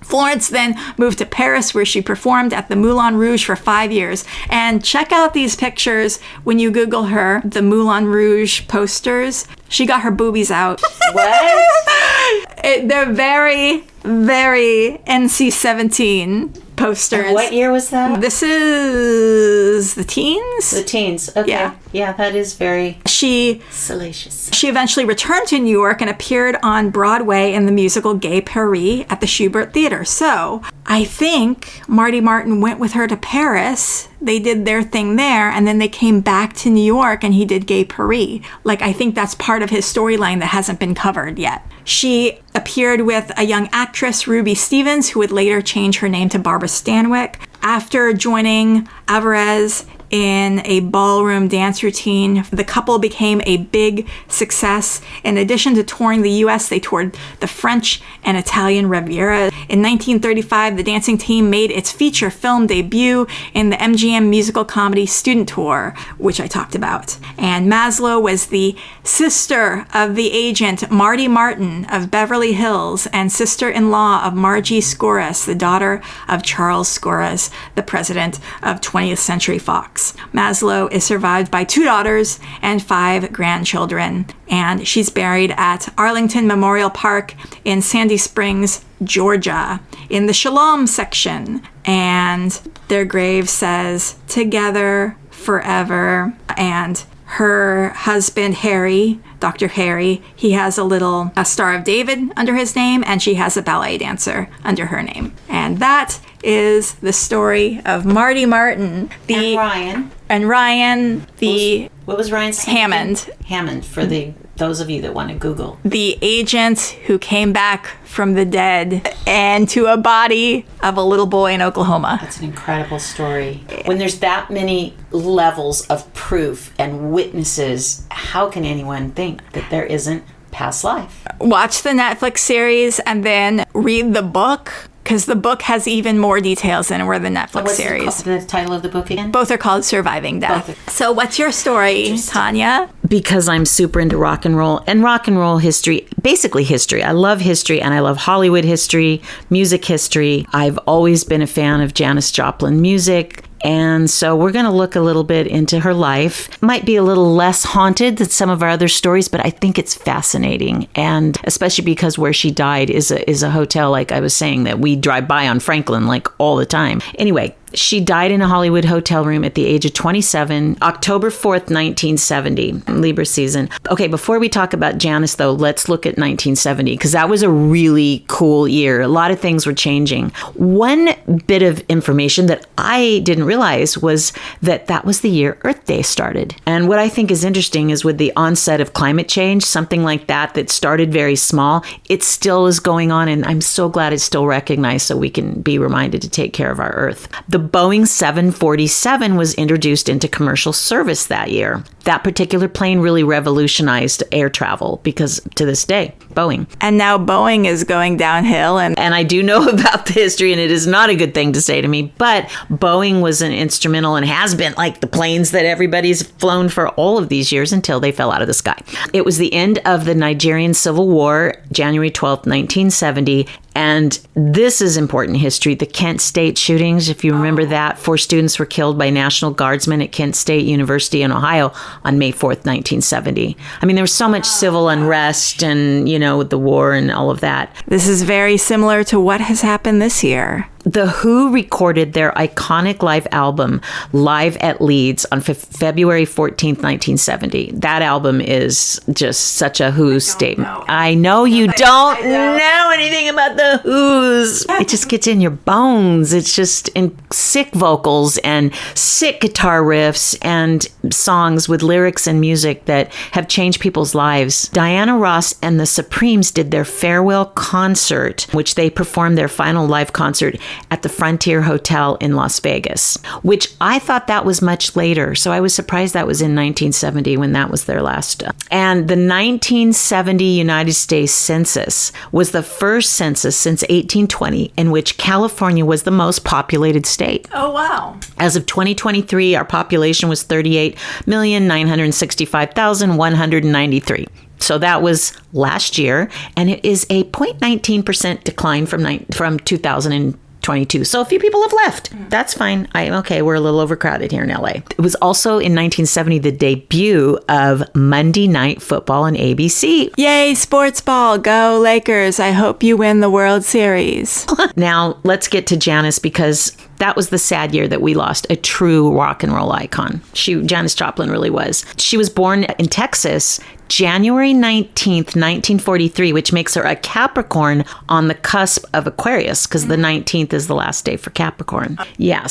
Florence then moved to Paris, where she performed at the Moulin Rouge for 5 years. And check out these pictures when you Google her, the Moulin Rouge posters. She got her boobies out. What? They're very, very NC-17 posters. And what year was that? This is the teens. The teens. Okay. Yeah, that is very salacious. She eventually returned to New York and appeared on Broadway in the musical Gay Paris at the Schubert Theater. So I think Marty Martyn went with her to Paris. They did their thing there, and then they came back to New York and he did Gay Paris. Like, I think that's part of his storyline that hasn't been covered yet. She appeared with a young actress, Ruby Stevens, who would later change her name to Barbara Stanwyck. After joining Alvarez in a ballroom dance routine, the couple became a big success. In addition to touring the U.S., they toured the French and Italian Riviera. In 1935, the dancing team made its feature film debut in the MGM musical comedy Student Tour, which I talked about. And Maslow was the sister of the agent Marty Martyn of Beverly Hills and sister-in-law of Margie Skoras, the daughter of Charles Skoras, the president of 20th Century Fox. Maslow is survived by 2 daughters and 5 grandchildren, and she's buried at Arlington Memorial Park in Sandy Springs, Georgia, in the Shalom section. And their grave says, "Together forever." And her husband, Harry, Dr. Harry, he has a Star of David under his name, and she has a ballet dancer under her name. And that is the story of Marty Martyn. And Ryan. What was Ryan's name? Hammond. Hammond, for those of you that want to Google. The agent who came back from the dead and to a body of a little boy in Oklahoma. That's an incredible story. When there's that many levels of proof and witnesses, how can anyone think that there isn't past life? Watch the Netflix series and then read the book, because the book has even more details than were the Netflix series. What's the title of the book again? Both are called Surviving Death. So what's your story, Tanya? Because I'm super into rock and roll history, basically history. I love history, and I love Hollywood history, music history. I've always been a fan of Janis Joplin music. And so we're going to look a little bit into her life. Might be a little less haunted than some of our other stories, but I think it's fascinating. And especially because where she died is a hotel, like I was saying, that we drive by on Franklin like all the time. Anyway, She died in a Hollywood hotel room at the age of 27, October 4th, 1970, Libra season. Okay, before we talk about Janis, though, let's look at 1970, because that was a really cool year. A lot of things were changing. One bit of information that I didn't realize was that was the year Earth Day started. And what I think is interesting is with the onset of climate change, something like that started very small, it still is going on, and I'm so glad it's still recognized so we can be reminded to take care of our Earth. The Boeing 747 was introduced into commercial service that year. That particular plane really revolutionized air travel because to this day, Boeing. And now Boeing is going downhill. And I do know about the history, and it is not a good thing to say to me, but Boeing was an instrumental and has been like the planes that everybody's flown for all of these years until they fell out of the sky. It was the end of the Nigerian Civil War, January 12th, 1970. And this is important history. The Kent State shootings, if you remember that, 4 students were killed by National Guardsmen at Kent State University in Ohio on May 4th, 1970. I mean, there was so much civil unrest and, with the war and all of that. This is very similar to what has happened this year. The Who recorded their iconic live album, Live at Leeds, on February 14th, 1970. That album is just such a Who statement. I know you don't know anything about the Who's. It just gets in your bones. It's just in sick vocals and sick guitar riffs and songs with lyrics and music that have changed people's lives. Diana Ross and the Supremes did their farewell concert, which they performed their final live concert at the Frontier Hotel in Las Vegas, which I thought that was much later. So I was surprised that was in 1970 when that was their last. And the 1970 United States Census was the first census since 1820 in which California was the most populated state. Oh, wow. As of 2023, our population was 38,965,193. So that was last year, and it is a 0.19% decline from 2022. So a few people have left. That's fine. We're a little overcrowded here in LA. It was also in 1970 the debut of Monday Night Football on ABC. Yay, sports ball. Go Lakers. I hope you win the World Series. Now, let's get to Janis, because that was the sad year that we lost a true rock and roll icon. Janis Joplin really was. She was born in Texas, January 19th, 1943, which makes her a Capricorn on the cusp of Aquarius, because the 19th is the last day for Capricorn. Yeah,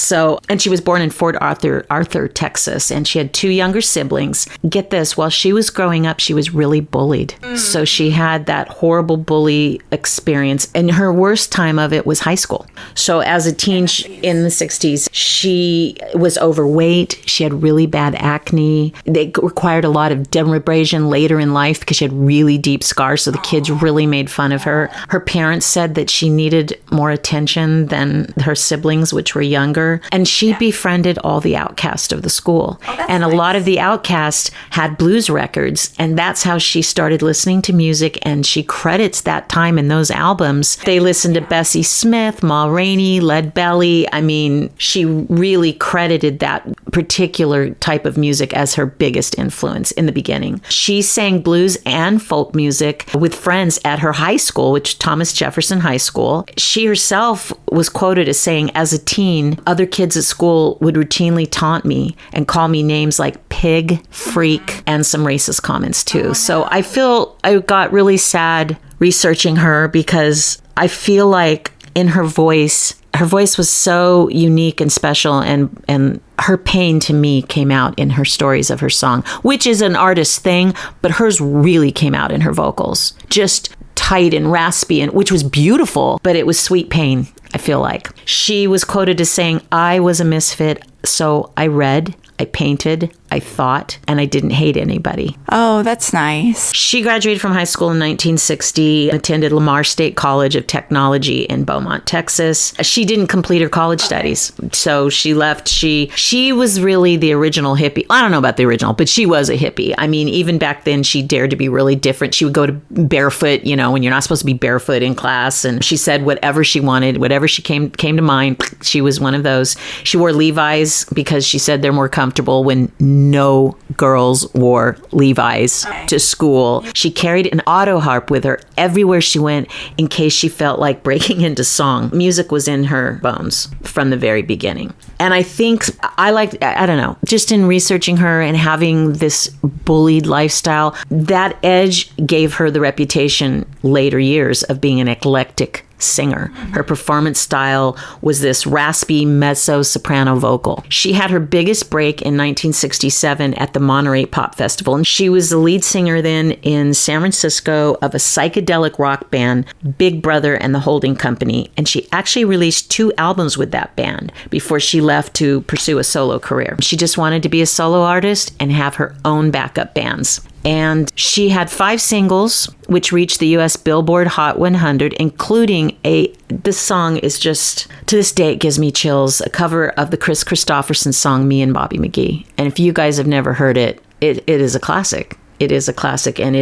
and she was born in Fort Arthur, Texas, and she had 2 younger siblings. Get this, while she was growing up, she was really bullied. So she had that horrible bully experience, and her worst time of it was high school. So as a teen in the 60s, she was overweight. She had really bad acne. They required a lot of dermabrasion later in life because she had really deep scars, so the kids really made fun of her. Her parents said that she needed more attention than her siblings, which were younger, and she befriended all the outcasts of the school. And a lot of the outcasts had blues records, and that's how she started listening to music, and she credits that time in those albums. They listened to Bessie Smith, Ma Rainey, Lead Belly. I mean, she really credited that particular type of music as her biggest influence in the beginning. She sang blues and folk music with friends at her high school, which Thomas Jefferson High School. She herself was quoted as saying, as a teen, other kids at school would routinely taunt me and call me names like pig, freak, and some racist comments too. So I feel I got really sad researching her because I feel like in her voice was so unique and special, and her pain to me came out in her stories of her song, which is an artist's thing, but hers really came out in her vocals. Just tight and raspy, and which was beautiful, but it was sweet pain, I feel like. She was quoted as saying, "I was a misfit, so I read, I painted, I thought, and I didn't hate anybody." Oh, that's nice. She graduated from high school in 1960, attended Lamar State College of Technology in Beaumont, Texas. She didn't complete her college studies, so she left. She was really the original hippie. I don't know about the original, but she was a hippie. I mean, even back then, she dared to be really different. She would go to barefoot, when you're not supposed to be barefoot in class, and she said whatever she wanted, whatever she came to mind. She was one of those. She wore Levi's because she said they're more comfortable when no girls wore Levi's to school. She carried an auto harp with her everywhere she went in case she felt like breaking into song. Music was in her bones from the very beginning. And I think I don't know, just in researching her and having this bullied lifestyle, that edge gave her the reputation later years of being an eclectic singer. Her performance style was this raspy mezzo-soprano vocal. She had her biggest break in 1967 at the Monterey Pop Festival, and she was the lead singer then in San Francisco of a psychedelic rock band, Big Brother and the Holding Company, and she actually released 2 albums with that band before she left to pursue a solo career. She just wanted to be a solo artist and have her own backup bands. And she had 5 singles, which reached the U.S. Billboard Hot 100, including this song is just, to this day, it gives me chills, a cover of the Chris Christopherson song, Me and Bobby McGee. And if you guys have never heard it, it is a classic. It is a classic, and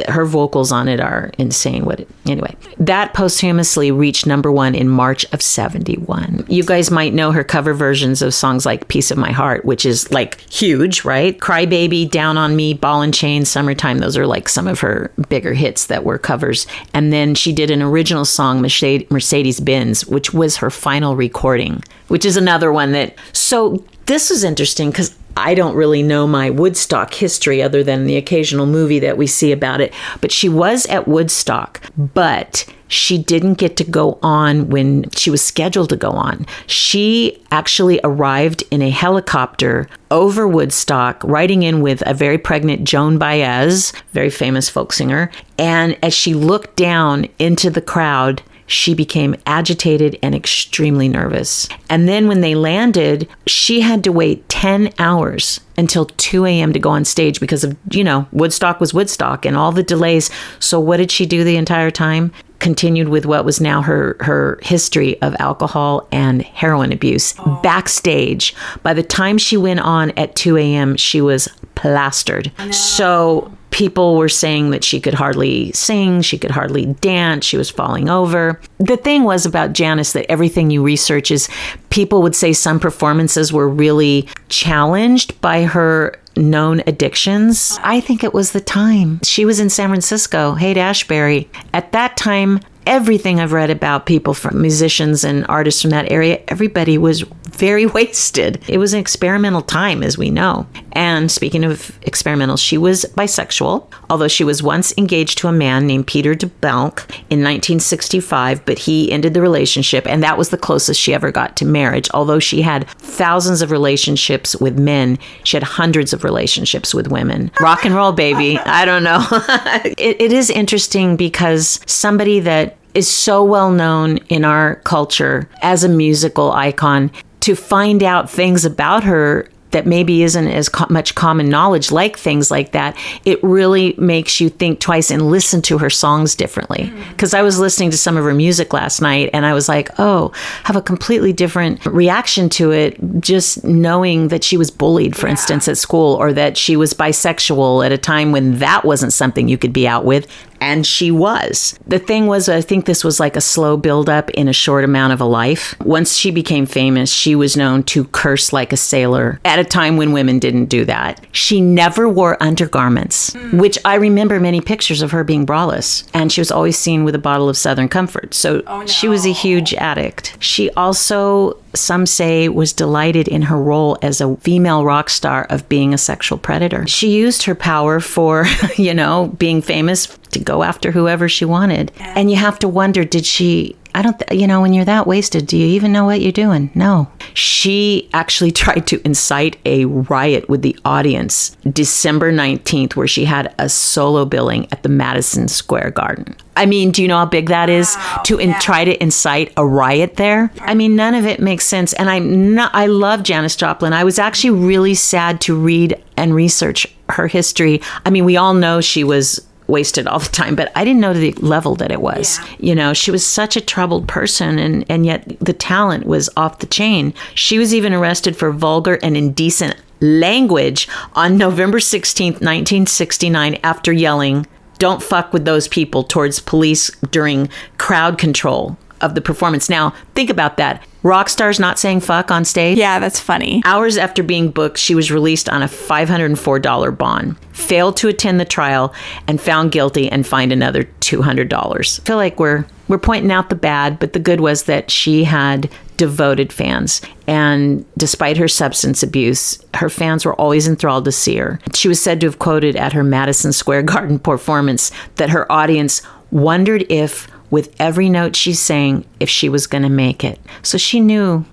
her vocals on it are insane. Anyway, that posthumously reached #1 in March of 71. You guys might know her cover versions of songs like Piece of My Heart, which is like huge, right? Cry Baby, Down on Me, Ball and Chain, Summertime. Those are like some of her bigger hits that were covers. And then she did an original song, Mercedes-Benz, which was her final recording, which is another one that, so this is interesting because I don't really know my Woodstock history other than the occasional movie that we see about it. But she was at Woodstock, but she didn't get to go on when she was scheduled to go on. She actually arrived in a helicopter over Woodstock, riding in with a very pregnant Joan Baez, very famous folk singer. And as she looked down into the crowd, she became agitated and extremely nervous. And then when they landed, she had to wait 10 hours until 2 a.m. to go on stage because of, Woodstock was Woodstock and all the delays. So what did she do the entire time? Continued with what was now her history of alcohol and heroin abuse. Backstage, by the time she went on at 2 a.m., she was plastered. So people were saying that she could hardly sing, she could hardly dance, she was falling over. The thing was about Janis that everything you research is, people would say some performances were really challenged by her known addictions. I think it was the time. She was in San Francisco, Haight-Ashbury. At that time, everything I've read about people, from musicians and artists from that area, everybody was very wasted. It was an experimental time, as we know. And speaking of experimental, she was bisexual, although she was once engaged to a man named Peter DeBelk in 1965, but he ended the relationship, and that was the closest she ever got to marriage. Although she had thousands of relationships with men, she had hundreds of relationships with women. Rock and roll, baby. I don't know. It is interesting because somebody that is so well known in our culture as a musical icon, to find out things about her that maybe isn't as much common knowledge, like things like that, it really makes you think twice and listen to her songs differently. Because I was listening to some of her music last night and I was like, have a completely different reaction to it, just knowing that she was bullied, for instance, at school, or that she was bisexual at a time when that wasn't something you could be out with. And she was. The thing was, I think this was like a slow buildup in a short amount of a life. Once she became famous, she was known to curse like a sailor at a time when women didn't do that. She never wore undergarments, which I remember many pictures of her being braless. And she was always seen with a bottle of Southern Comfort. So she was a huge addict. She also, some say, was delighted in her role as a female rock star of being a sexual predator. She used her power for, being famous, to go after whoever she wanted. And you have to wonder, did she, when you're that wasted, do you even know what you're doing? No. She actually tried to incite a riot with the audience December 19th, where she had a solo billing at the Madison Square Garden. I mean, do you know how big that is? Try to incite a riot there? I mean, none of it makes sense. And I love Janis Joplin. I was actually really sad to read and research her history. I mean, we all know she was wasted all the time, but I didn't know the level that it was. She was such a troubled person, and yet the talent was off the chain. She was even arrested for vulgar and indecent language on November 16th, 1969, after yelling, "Don't fuck with those people," towards police during crowd control of the performance. Now, think about that. Rock stars not saying fuck on stage. Yeah, that's funny. Hours after being booked, she was released on a $504 bond, failed to attend the trial, and found guilty and fined another $200. I feel like we're pointing out the bad, but the good was that she had devoted fans. And despite her substance abuse, her fans were always enthralled to see her. She was said to have quoted at her Madison Square Garden performance that her audience wondered if, with every note she sang, if she was going to make it. So she knew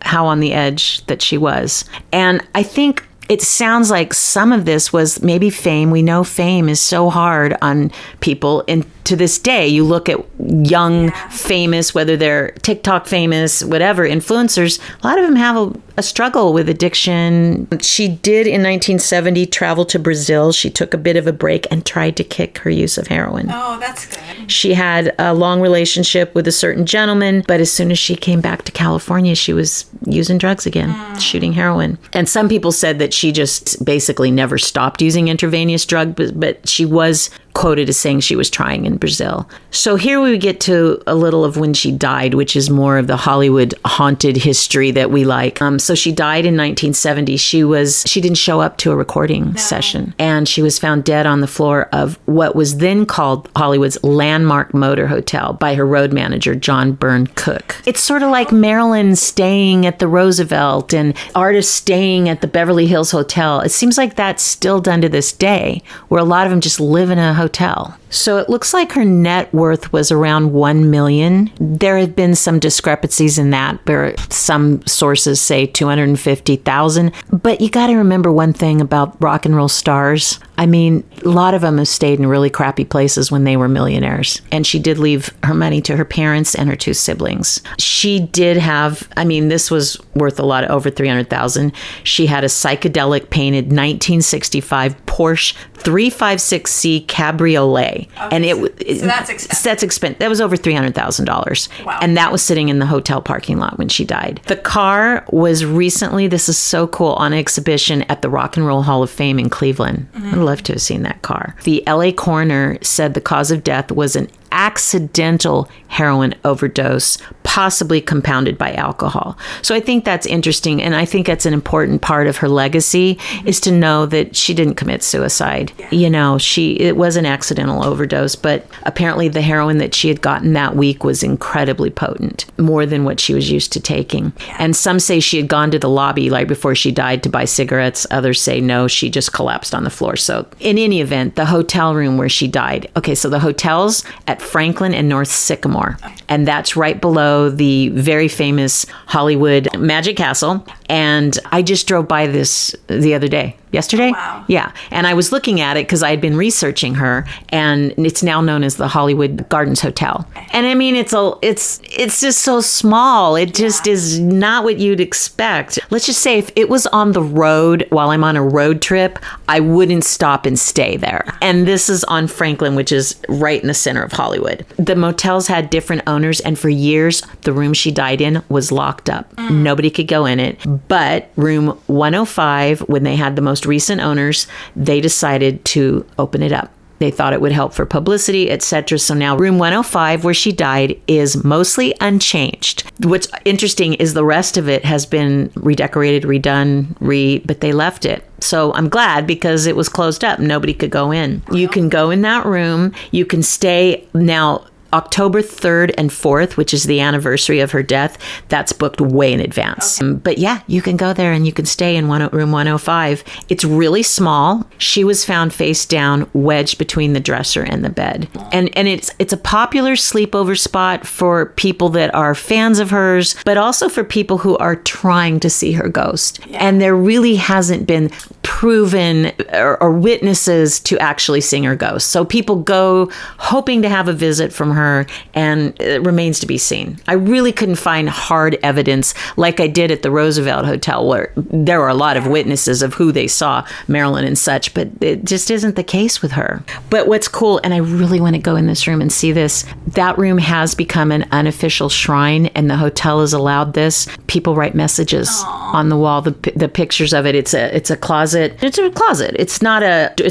how on the edge that she was. And I think it sounds like some of this was maybe fame. We know fame is so hard on people. And to this day, you look at young, famous, whether they're TikTok famous, whatever, influencers, a lot of them have a struggle with addiction. She did in 1970 travel to Brazil. She took a bit of a break and tried to kick her use of heroin. Oh, that's good. She had a long relationship with a certain gentleman, but as soon as she came back to California, she was using drugs again, shooting heroin. And some people said that she just basically never stopped using intravenous drugs, but she was quoted as saying she was trying in Brazil. So here we get to a little of when she died, which is more of the Hollywood haunted history that we like. So she died in 1970. She didn't show up to a recording session, and she was found dead on the floor of what was then called Hollywood's Landmark Motor Hotel by her road manager, John Byrne Cook. It's sort of like Marilyn staying at the Roosevelt and artists staying at the Beverly Hills Hotel. It seems like that's still done to this day, where a lot of them just live in a hotel. So it looks like her net worth was around $1 million. There have been some discrepancies in that, where some sources say $250,000. But you got to remember one thing about rock and roll stars. I mean, a lot of them have stayed in really crappy places when they were millionaires. And she did leave her money to her parents and her two siblings. She did have, this was worth a lot, over $300,000. She had a psychedelic painted 1965 Porsche 356C Cabriolet. Okay, and so that's expensive. That's expensive. That was over $300,000. Wow. And that was sitting in the hotel parking lot when she died. The car was recently, this is so cool, on exhibition at the Rock and Roll Hall of Fame in Cleveland. I'd love to have seen that car. The LA coroner said the cause of death was an accidental heroin overdose, possibly compounded by alcohol. So I think that's interesting. And I think that's an important part of her legacy, is to know that she didn't commit suicide. Yeah. It was an accidental overdose, but apparently the heroin that she had gotten that week was incredibly potent, more than what she was used to taking. And some say she had gone to the lobby right before she died to buy cigarettes. Others say no, she just collapsed on the floor. So in any event, the hotel room where she died. Okay, so the hotel's at Franklin and North Sycamore. And that's right below the very famous Hollywood Magic Castle. And I just drove by this the other day. Yesterday? Oh, wow. Yeah. And I was looking at it because I had been researching her, and it's now known as the Hollywood Gardens Hotel. And it's just so small. It just is not what you'd expect. Let's just say if it was on the road while I'm on a road trip, I wouldn't stop and stay there. And this is on Franklin, which is right in the center of Hollywood. The motels had different owners, and for years, the room she died in was locked up. Nobody could go in it. But room 105, when they had the most recent owners, they decided to open it up. They thought it would help for publicity, etc. So now room 105, where she died, is mostly unchanged. What's interesting is the rest of it has been redecorated, redone, but they left it. So I'm glad, because it was closed up. Nobody could go in. You can go in that room. You can stay now. October 3rd and 4th, which is the anniversary of her death, that's booked way in advance. Okay. But yeah, you can go there and you can stay in room 105. It's really small. She was found face down, wedged between the dresser and the bed. And it's a popular sleepover spot for people that are fans of hers, but also for people who are trying to see her ghost. Yeah. And there really hasn't been proven or witnesses to actually seeing her ghost. So people go hoping to have a visit from her, and it remains to be seen. I really couldn't find hard evidence like I did at the Roosevelt Hotel, where there were a lot of witnesses of who they saw, Marilyn and such, but it just isn't the case with her. But what's cool, and I really want to go in this room and see this, that room has become an unofficial shrine, and the hotel has allowed this. People write messages on the wall, the pictures of it. It's a closet. It's a closet. It's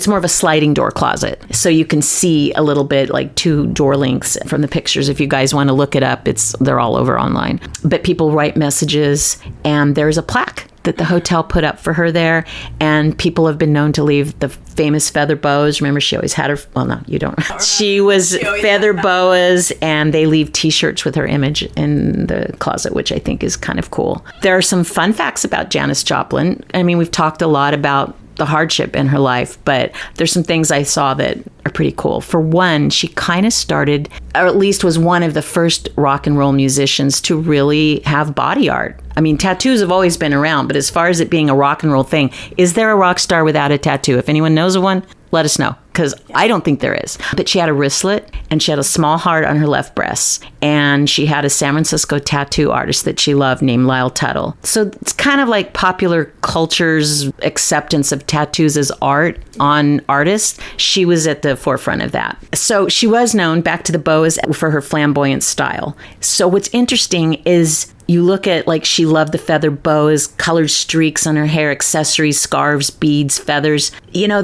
more of a sliding door closet. So you can see a little bit, like two door links from the pictures. If you guys want to look it up, they're all over online. But people write messages, and there's a plaque that the hotel put up for her there, and people have been known to leave the famous feather boas. Remember, she always had her, well, no, you don't. She was feather boas, and they leave t-shirts with her image in the closet, which I think is kind of cool. There are some fun facts about Janis Joplin. I mean, we've talked a lot about the hardship in her life, but there's some things I saw that are pretty cool. For one, she kind of started, or at least was one of the first rock and roll musicians to really have body art. I mean, tattoos have always been around, but as far as it being a rock and roll thing, is there a rock star without a tattoo? If anyone knows of one, let us know, because I don't think there is. But she had a wristlet, and she had a small heart on her left breast, and she had a San Francisco tattoo artist that she loved named Lyle Tuttle. So it's kind of like popular culture's acceptance of tattoos as art on artists. She was at the forefront of that. So she was known, back to the boas, for her flamboyant style. So what's interesting is you look at, like, she loved the feather boas, colored streaks on her hair, accessories, scarves, beads, feathers. You know,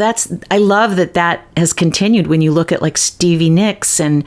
I love that has continued when you look at, like, Stevie Nicks and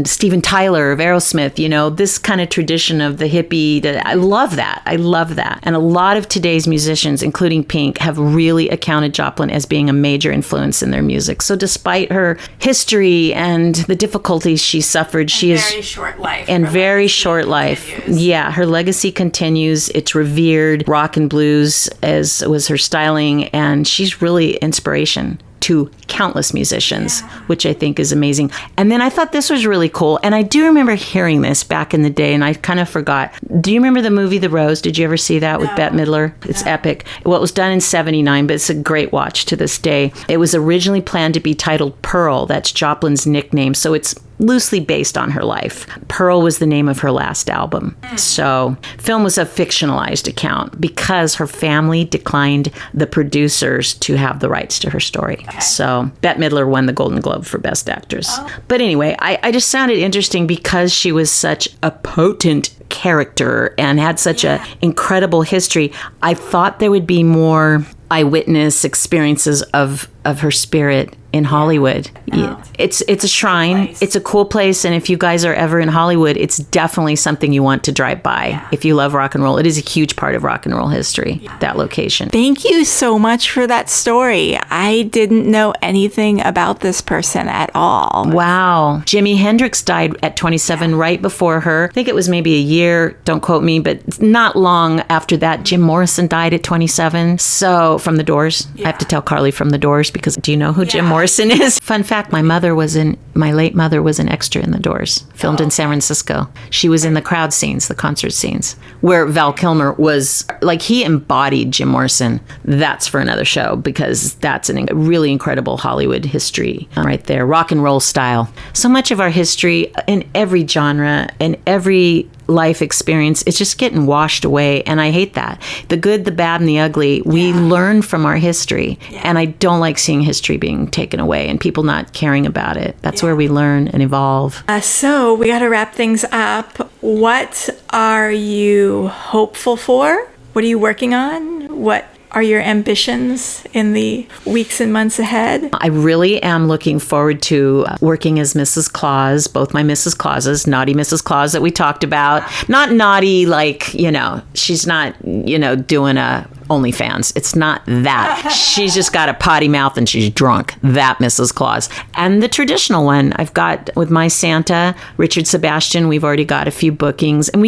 Steven Tyler of Aerosmith, you know, this kind of tradition of the hippie. I love that. I love that. And a lot of today's musicians, including Pink, have really accounted Joplin as being a major influence in their music. So despite her history and the difficulties she suffered, she is very short life. And very short life. Continues. Yeah, her legacy continues. It's revered. Rock and blues as was her styling, and she's really inspiration to countless musicians, which I think is amazing. And then I thought this was really cool, and I do remember hearing this back in the day, and I kind of forgot. Do you remember the movie The Rose? Did you ever see that with Bette Midler? It's epic. Well, it was done in 79, but it's a great watch to this day. It was originally planned to be titled Pearl. That's Joplin's nickname, so it's loosely based on her life. Pearl was the name of her last album. So film was a fictionalized account because her family declined the producers to have the rights to her story. Okay. So Bette Midler won the Golden Globe for Best Actress. Oh. But anyway, I just found it interesting because she was such a potent character and had such an incredible history. I thought there would be more eyewitness experiences of her spirit in Hollywood. Yeah. It's a shrine. It's a cool place. And if you guys are ever in Hollywood, it's definitely something you want to drive by. Yeah. If you love rock and roll, it is a huge part of rock and roll history, that location. Thank you so much for that story. I didn't know anything about this person at all. Wow. Jimi Hendrix died at 27, right before her. I think it was maybe a year, don't quote me, but not long after that, Jim Morrison died at 27. So from The Doors. I have to tell Carly from The Doors, because do you know who Jim Morrison is? Fun fact, my late mother was an extra in The Doors, filmed in San Francisco. She was in the crowd scenes, the concert scenes, where Val Kilmer was, like, he embodied Jim Morrison. That's for another show, because that's a really incredible Hollywood history right there, rock and roll style. So much of our history in every genre and every life experience, it's just getting washed away, and I hate that. The good, the bad, and the ugly, we learn from our history, and I don't like seeing history being taken away and people not caring about it. That's where we learn and evolve. So we got to wrap things up. What are you hopeful for? What are you working on? What are your ambitions in the weeks and months ahead? I really am looking forward to working as Mrs. Claus, both my Mrs. Clauses, naughty Mrs. Claus that we talked about. Not naughty like, she's not, doing a OnlyFans. It's not that. She's just got a potty mouth and she's drunk. That Mrs. Claus. And the traditional one I've got with my Santa, Richard Sebastian. We've already got a few bookings, and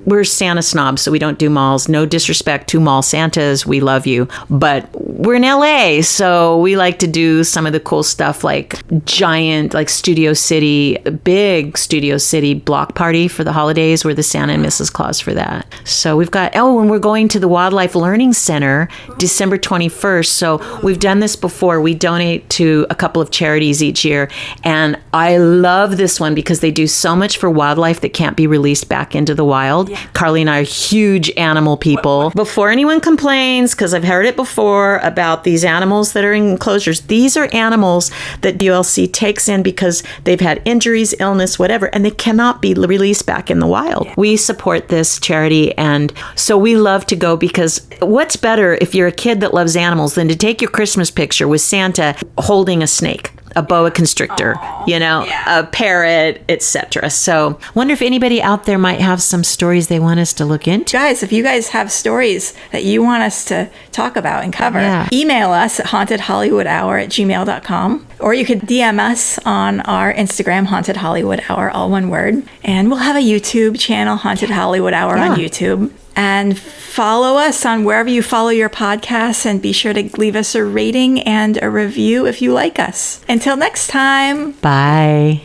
we're Santa snobs, so we don't do malls. No disrespect to mall Santas. We love you. But we're in LA, so we like to do some of the cool stuff, like giant, like Studio City, big Studio City block party for the holidays. We're the Santa and Mrs. Claus for that. So we've got, and we're going to the Wildlife Learning Center December 21st. So we've done this before. We donate to a couple of charities each year. And I love this one because they do so much for wildlife that can't be released back into the wild. Yeah. Carly and I are huge animal people. Before anyone complains, because I've heard it before about these animals that are in enclosures, these are animals that DLC takes in because they've had injuries, illness, whatever, and they cannot be released back in the wild. Yeah. We support this charity, and so we love to go, because what's better if you're a kid that loves animals than to take your Christmas picture with Santa holding a snake? a boa constrictor, a parrot, etc. So wonder if anybody out there might have some stories they want us to look into. Guys, if you guys have stories that you want us to talk about and cover, email us at hauntedhollywoodhour@gmail.com, or you could DM us on our Instagram, Haunted Hollywood Hour, all one word. And we'll have a YouTube channel, Haunted Hollywood Hour on YouTube. And follow us on wherever you follow your podcasts, and be sure to leave us a rating and a review if you like us. Until next time. Bye.